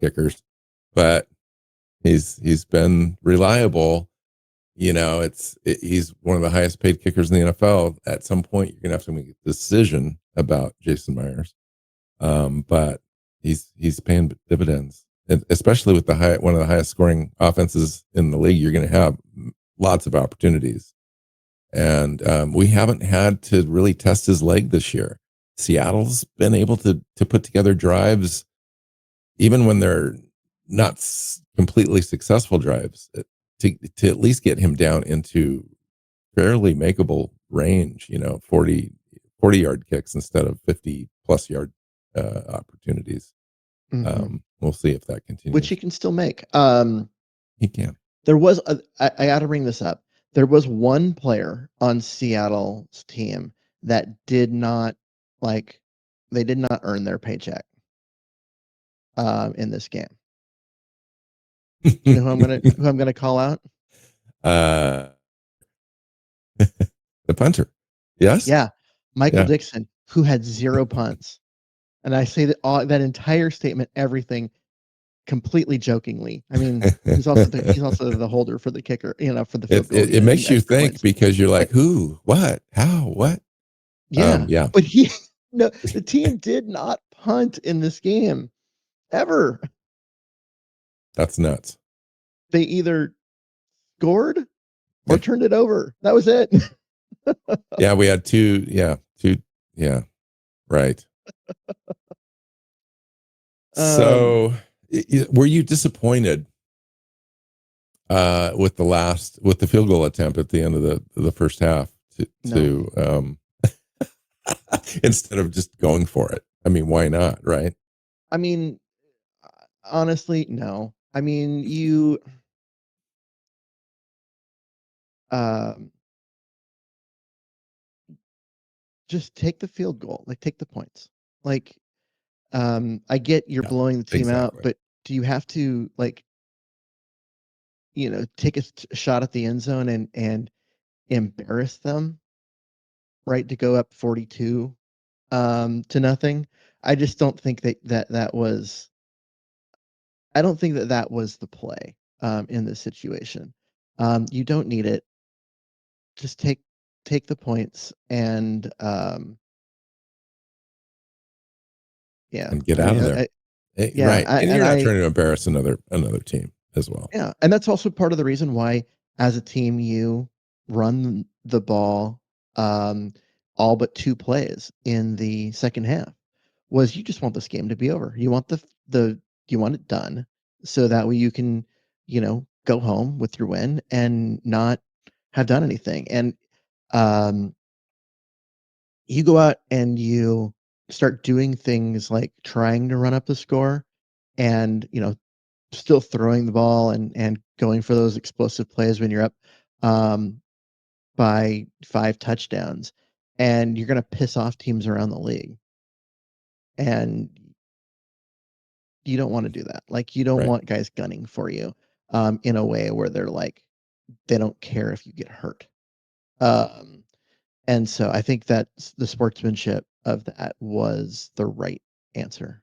kickers, but he's been reliable. He's one of the highest paid kickers in the NFL. At some point, you're gonna have to make a decision about Jason Myers, but he's paying dividends, and especially with one of the highest scoring offenses in the league. You're gonna have lots of opportunities, and we haven't had to really test his leg this year. Seattle's been able to put together drives, even when they're not completely successful drives, to at least get him down into fairly makeable range, 40-yard kicks instead of 50+ yard opportunities. Mm-hmm. We'll see if that continues. Which he can still make. He can. There was I got to bring this up. There was one player on Seattle's team that did not earn their paycheck in this game. You know who I'm gonna call out? The punter. Yes. Yeah, Michael Dixon, who had 0 punts, and I say that that entire statement, everything, completely jokingly. I mean, he's also the holder for the kicker, for the field goal. It makes you think points. Because you're like, who, what, how, what? Yeah, but the team did not punt in this game ever. That's nuts. They either scored or turned it over. That was it. Yeah, we had two. Yeah, right. So, were you disappointed with the field goal attempt at the end of the first half to instead of just going for it? I mean, why not, right? I mean, honestly, no. I mean, you just take the field goal, take the points. I get you're blowing the team out, but do you have to take a shot at the end zone and embarrass them, right? To go up 42 to nothing. I just don't think that was. I don't think that was the play in this situation. You don't need it. Just take the points and and get out of there. Right, and you're not trying to embarrass another team as well. Yeah, and that's also part of the reason why, as a team, you run the ball all but 2 plays in the second half. Was you just want this game to be over? You want you want it done so that way you can go home with your win and not have done anything. And you go out and you start doing things like trying to run up the score and still throwing the ball and going for those explosive plays when you're up by 5 touchdowns, and you're going to piss off teams around the league. And you don't want to do that. You don't want guys gunning for you in a way where they're they don't care if you get hurt. And so I think that the sportsmanship of that was the right answer.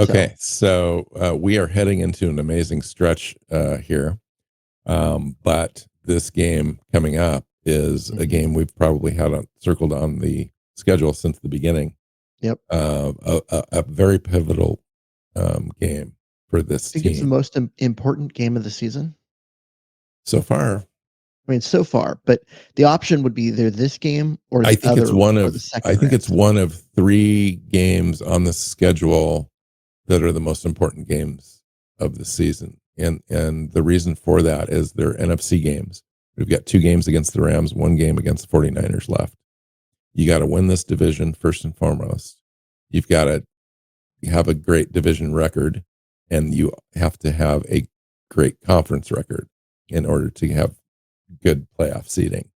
Okay, so we are heading into an amazing stretch here. But this game coming up is a game we've probably had circled on the schedule since the beginning. Yep. A very pivotal game for this team. It's the most important game of the season so far. I mean, so far, but the option would be either this game or the it's one of 3 games on the schedule that are the most important games of the season. And the reason for that is they're NFC games. We've got 2 games against the Rams, 1 game against the 49ers left. You got to win this division first and foremost. You've got to have a great division record, and you have to have a great conference record in order to have good playoff seeding.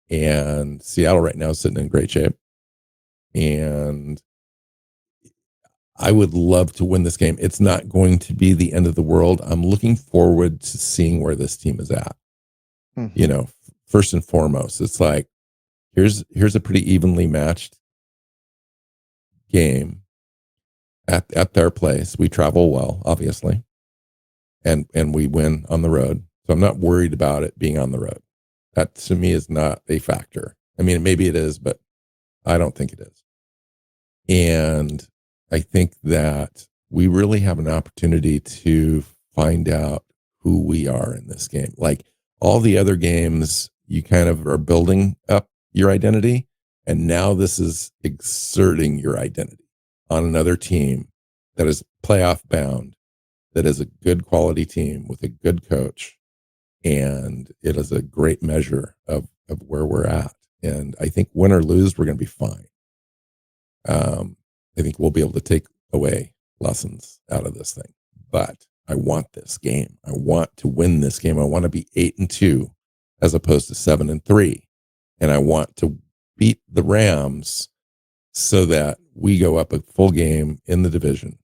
And Seattle right now is sitting in great shape. And I would love to win this game. It's not going to be the end of the world. I'm looking forward to seeing where this team is at. Mhm. First and foremost, it's like here's a pretty evenly matched game at their place. We travel well, obviously, and we win on the road. So I'm not worried about it being on the road. That to me is not a factor. I mean, maybe it is, but I don't think it is. And I think that we really have an opportunity to find out who we are in this game. Like all the other games, you kind of are building up your identity. And now this is exerting your identity on another team that is playoff bound, that is a good quality team with a good coach. And it is a great measure of where we're at. And I think win or lose, we're going to be fine. I think we'll be able to take away lessons out of this thing. But I want this game. I want to win this game. I want to be 8-2 as opposed to 7-3. And I want to beat the Rams so that we go up a full game in the division,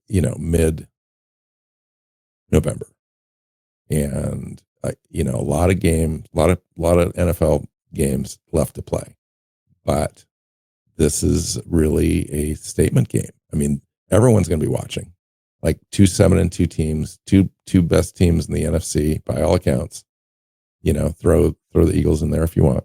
mid November. And a lot of NFL games left to play. But this is really a statement game. I mean, everyone's going to be watching. Like 2 7-2 teams, two best teams in the NFC by all accounts. Throw the Eagles in there if you want.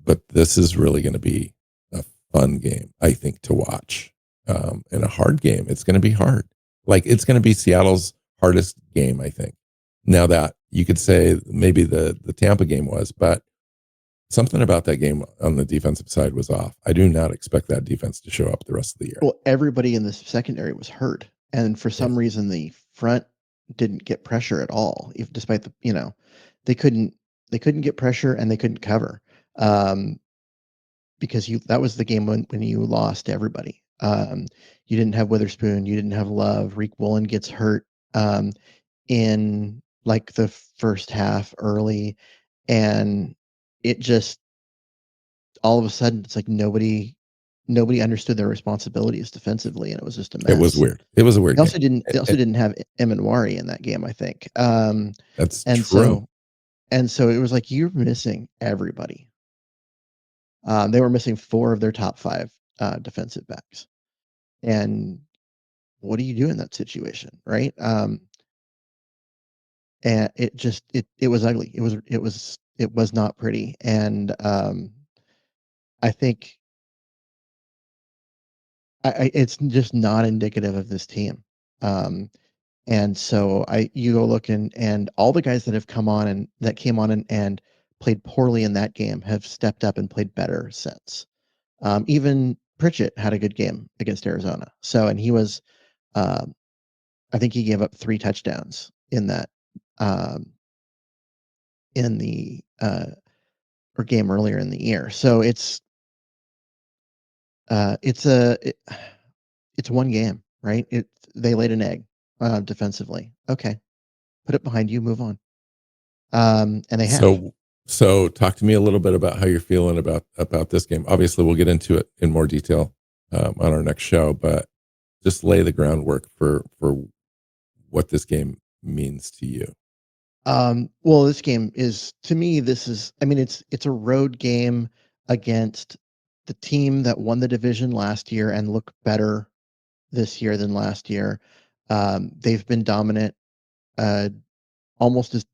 But this is really going to be a fun game, I think, to watch. And a hard game. It's going to be hard. Like it's going to be Seattle's hardest game, I think. Now that you could say maybe the Tampa game was, but something about that game on the defensive side was off. I do not expect that defense to show up the rest of the year. Well, everybody in the secondary was hurt, and for some reason, the front didn't get pressure at all, despite they couldn't get pressure and they couldn't cover, because that was the game when you lost everybody. You didn't have Witherspoon, you didn't have Love. Woolen gets hurt in like the first half early, and it just all of a sudden it's like nobody understood their responsibilities defensively, and it was just a mess. It was weird. It was a weird They game. also didn't have Emanwari in that game, I think. That's and true. so it was like you're missing everybody. They were missing 4 of their top 5 defensive backs. And what do you do in that situation, right? And it was ugly. It was not pretty. And I think it's just not indicative of this team. And so you go look and all the guys that have come on and that came on and played poorly in that game have stepped up and played better since. Even Pritchett had a good game against Arizona. So, and he was, I think he gave up 3 touchdowns in that, in the or game earlier in the year. So it's one game, right? They laid an egg defensively. Okay, put it behind you, move on. And they have. So talk to me a little bit about how you're feeling about this game. Obviously, we'll get into it in more detail on our next show, but just lay the groundwork for what this game means to you. Well, this game is, to me, it's a road game against the team that won the division last year and look better this year than last year. They've been dominant, almost as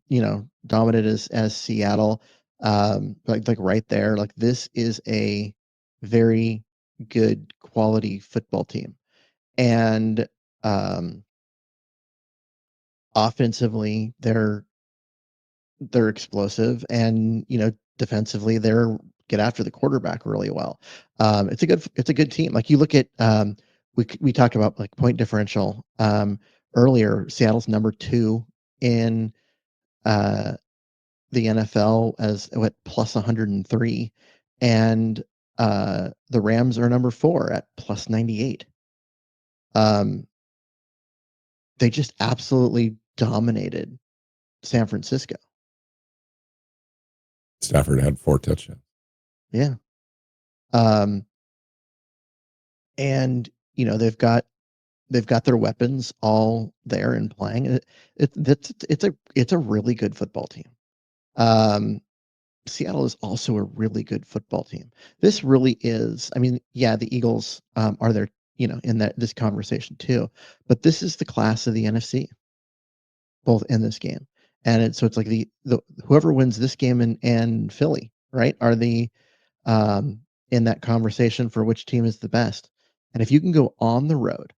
dominant as Seattle. Like right there. Like this is a very good quality football team, and offensively they're explosive, and defensively they're get after the quarterback really well. It's a good team. Like you look at we talked about like point differential earlier. Seattle's number 2 in the NFL as at plus 103, and the Rams are number 4 at plus 98. they just absolutely dominated San Francisco. Stafford had 4 touchdowns. Yeah. And they've got their weapons all there and playing. It's a really good football team. Seattle is also a really good football team. This really is. I mean, yeah, the Eagles are there, in this conversation too. But this is the class of the NFC, both in this game, and it's like the whoever wins this game and Philly, right, are the in that conversation for which team is the best. And if you can go on the road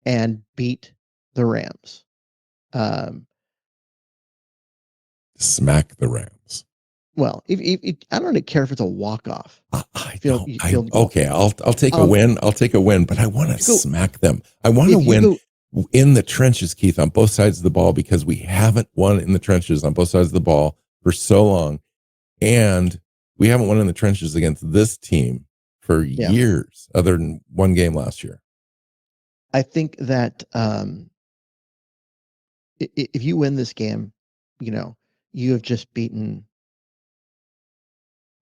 and beat the Rams, um, Smack the Rams. well, if I don't care if it's a walk-off I field don't. field goal. Okay, I'll take a win. I'll take a win, but I want to smack them. I want to win in the trenches, Keith, on both sides of the ball, because we haven't won in the trenches on both sides of the ball for so long, and we haven't won in the trenches against this team for years, other than one game last year. I think that if you win this game, you have just beaten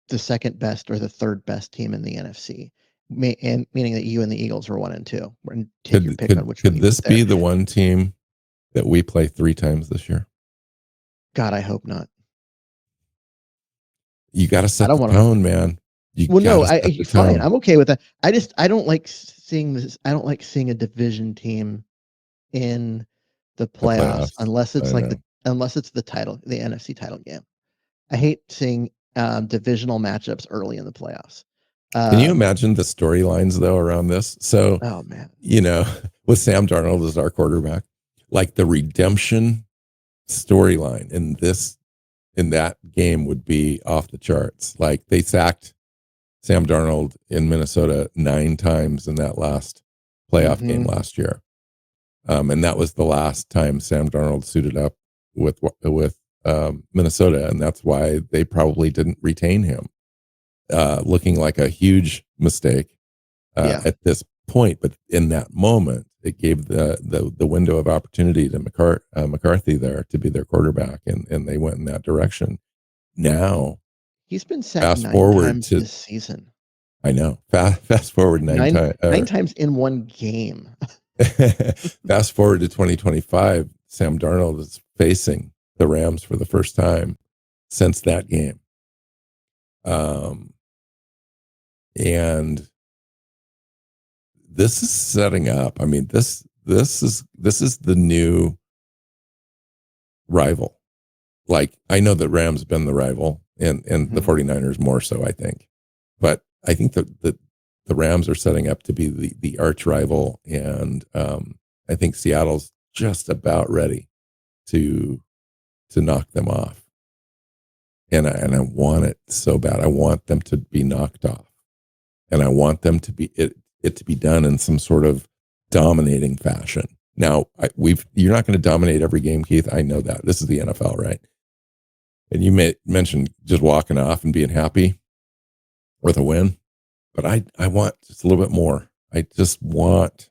the second best or the third best team in the NFC, and meaning that you and the Eagles are 1 and 2. And take your pick on which one. Could this be the one team that we play 3 times this year? God, I hope not. You got to set the tone, man. Fine. I'm okay with that. I don't like seeing this. I don't like seeing a division team in the playoffs unless it's the title, the NFC title game. I hate seeing divisional matchups early in the playoffs. Can you imagine the storylines though around this? So, oh man, with Sam Darnold as our quarterback, like the redemption storyline in that game would be off the charts. Like they sacked Sam Darnold in Minnesota 9 times in that last playoff game last year. And that was the last time Sam Darnold suited up with Minnesota. And that's why they probably didn't retain him, looking like a huge mistake at this point. But in that moment, it gave the window of opportunity to McCarthy there to be their quarterback, and they went in that direction. Now he's been sacked 9 times this season. I know. Fast forward 9 times. 9 times in one game. Fast forward to 2025. Sam Darnold is facing the Rams for the first time since that game. And this is setting up. I mean, this is the new rival. Like, I know that Rams have been the rival, and the 49ers more so, I think. But I think that the Rams are setting up to be the arch rival, and I think Seattle's just about ready to knock them off. And I want it so bad. I want them to be knocked off, and I want them to be it to be done in some sort of dominating fashion. Now, you're not going to dominate every game, Keith. I know that. This is the NFL, right? And you mentioned just walking off and being happy with a win, but I want just a little bit more. I just want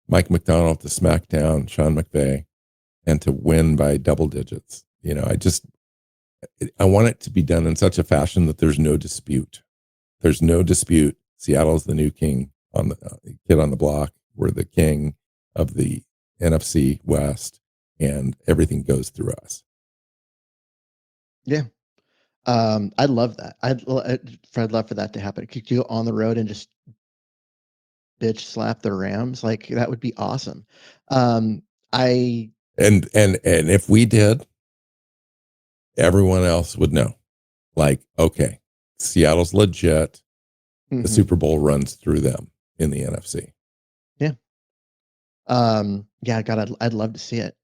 Mike Macdonald to smack down Sean McVay and to win by double digits. I want it to be done in such a fashion that there's no dispute. There's no dispute. Seattle's the new king on the kid on the block. We're the king of the NFC West, and everything goes through us. Yeah. I'd love that. I'd love for that to happen. Could you go on the road and just bitch slap the Rams? Like, that would be awesome. And if we did, everyone else would know. Like, okay, Seattle's legit. The Super Bowl runs through them in the NFC. Yeah. Yeah, God, I'd love to see it.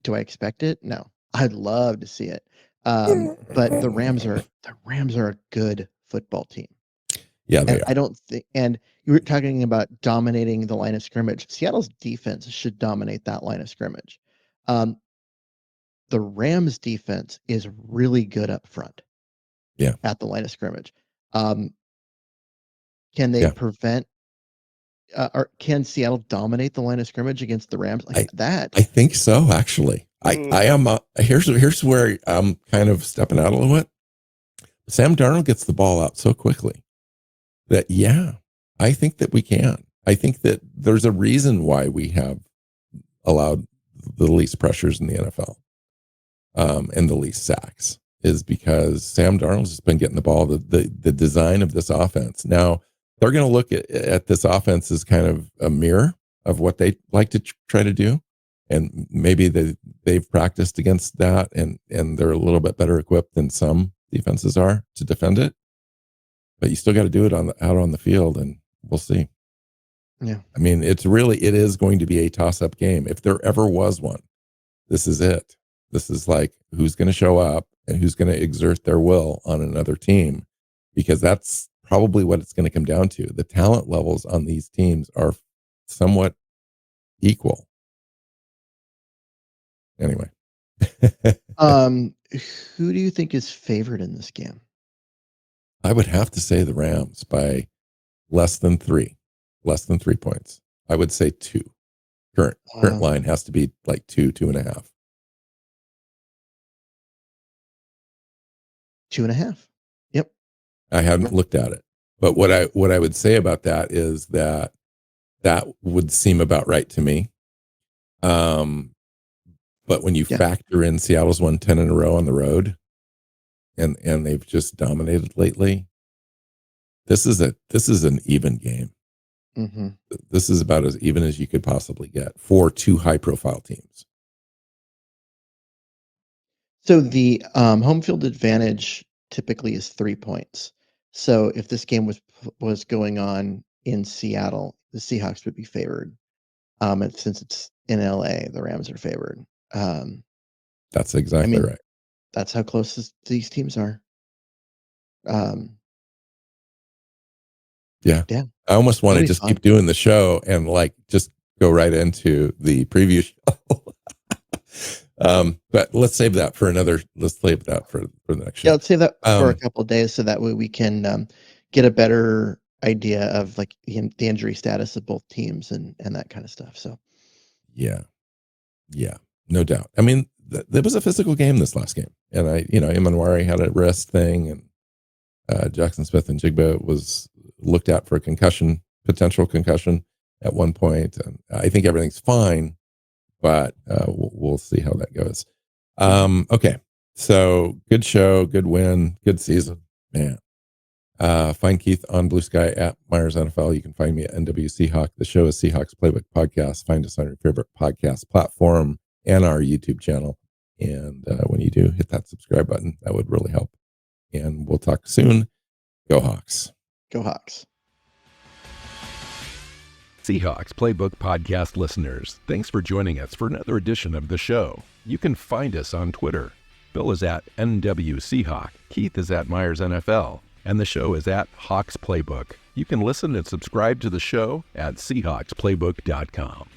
Do I expect it? No. I'd love to see it. But the Rams are a good football team. Yeah, they are. I don't think, and you were talking about dominating the line of scrimmage. Seattle's defense should dominate that line of scrimmage. The Rams defense is really good up front. Yeah. At the line of scrimmage. Can they prevent can Seattle dominate the line of scrimmage against the Rams like that? I think so, actually. I am. Here's where I'm kind of stepping out a little bit. Sam Darnold gets the ball out so quickly that, yeah, I think that we can. I think that there's a reason why we have allowed the least pressures in the NFL and the least sacks, is because Sam Darnold's just been getting the ball. The design of this offense. Now, they're going to look at this offense as kind of a mirror of what they like to try to do. And maybe they've practiced against that, and they're a little bit better equipped than some defenses are to defend it. But you still got to do it out on the field, and we'll see. Yeah. I mean, it is going to be a toss-up game. If there ever was one, this is it. This is like who's going to show up and who's going to exert their will on another team, because that's probably what it's going to come down to. The talent levels on these teams are somewhat equal. Anyway. Who do you think is favored in this game? I would have to say the Rams by less than 3 points. I would say 2. Current line has to be like 2.5. 2.5. Yep. I haven't looked at it, but what I would say about that is that would seem about right to me. But when you factor in Seattle's won 10 in a row on the road, and they've just dominated lately, this is an even game. Mm-hmm. This is about as even as you could possibly get for 2 high-profile teams. So the home field advantage typically is 3 points. So if this game was going on in Seattle, the Seahawks would be favored. And since it's in LA, the Rams are favored. That's exactly right. That's how close these teams are. Yeah. I almost want to just keep doing the show and like just go right into the preview show. But let's save that for the next show. Yeah, let's save that for a couple of days so that way we can get a better idea of like the injury status of both teams and that kind of stuff. So yeah, no doubt. I mean, there was a physical game this last game, and Imanwari had a wrist thing, and Jaxon-Smith and Njigba was looked at for a potential concussion at one point, and I think everything's fine, but we'll see how that goes. Okay, so good show, good win, good season, man. Find Keith on Blue Sky at Myers NFL. You can find me at NW Seahawk. The show is Seahawks Playbook Podcast. Find us on your favorite podcast platform and our YouTube channel. And when you do, hit that subscribe button. That would really help. And we'll talk soon. Go Hawks. Go Hawks. Seahawks Playbook Podcast listeners, thanks for joining us for another edition of the show. You can find us on Twitter. Bill is at NW Seahawk. Keith is at Myers NFL. And the show is at Hawks Playbook. You can listen and subscribe to the show at SeahawksPlaybook.com.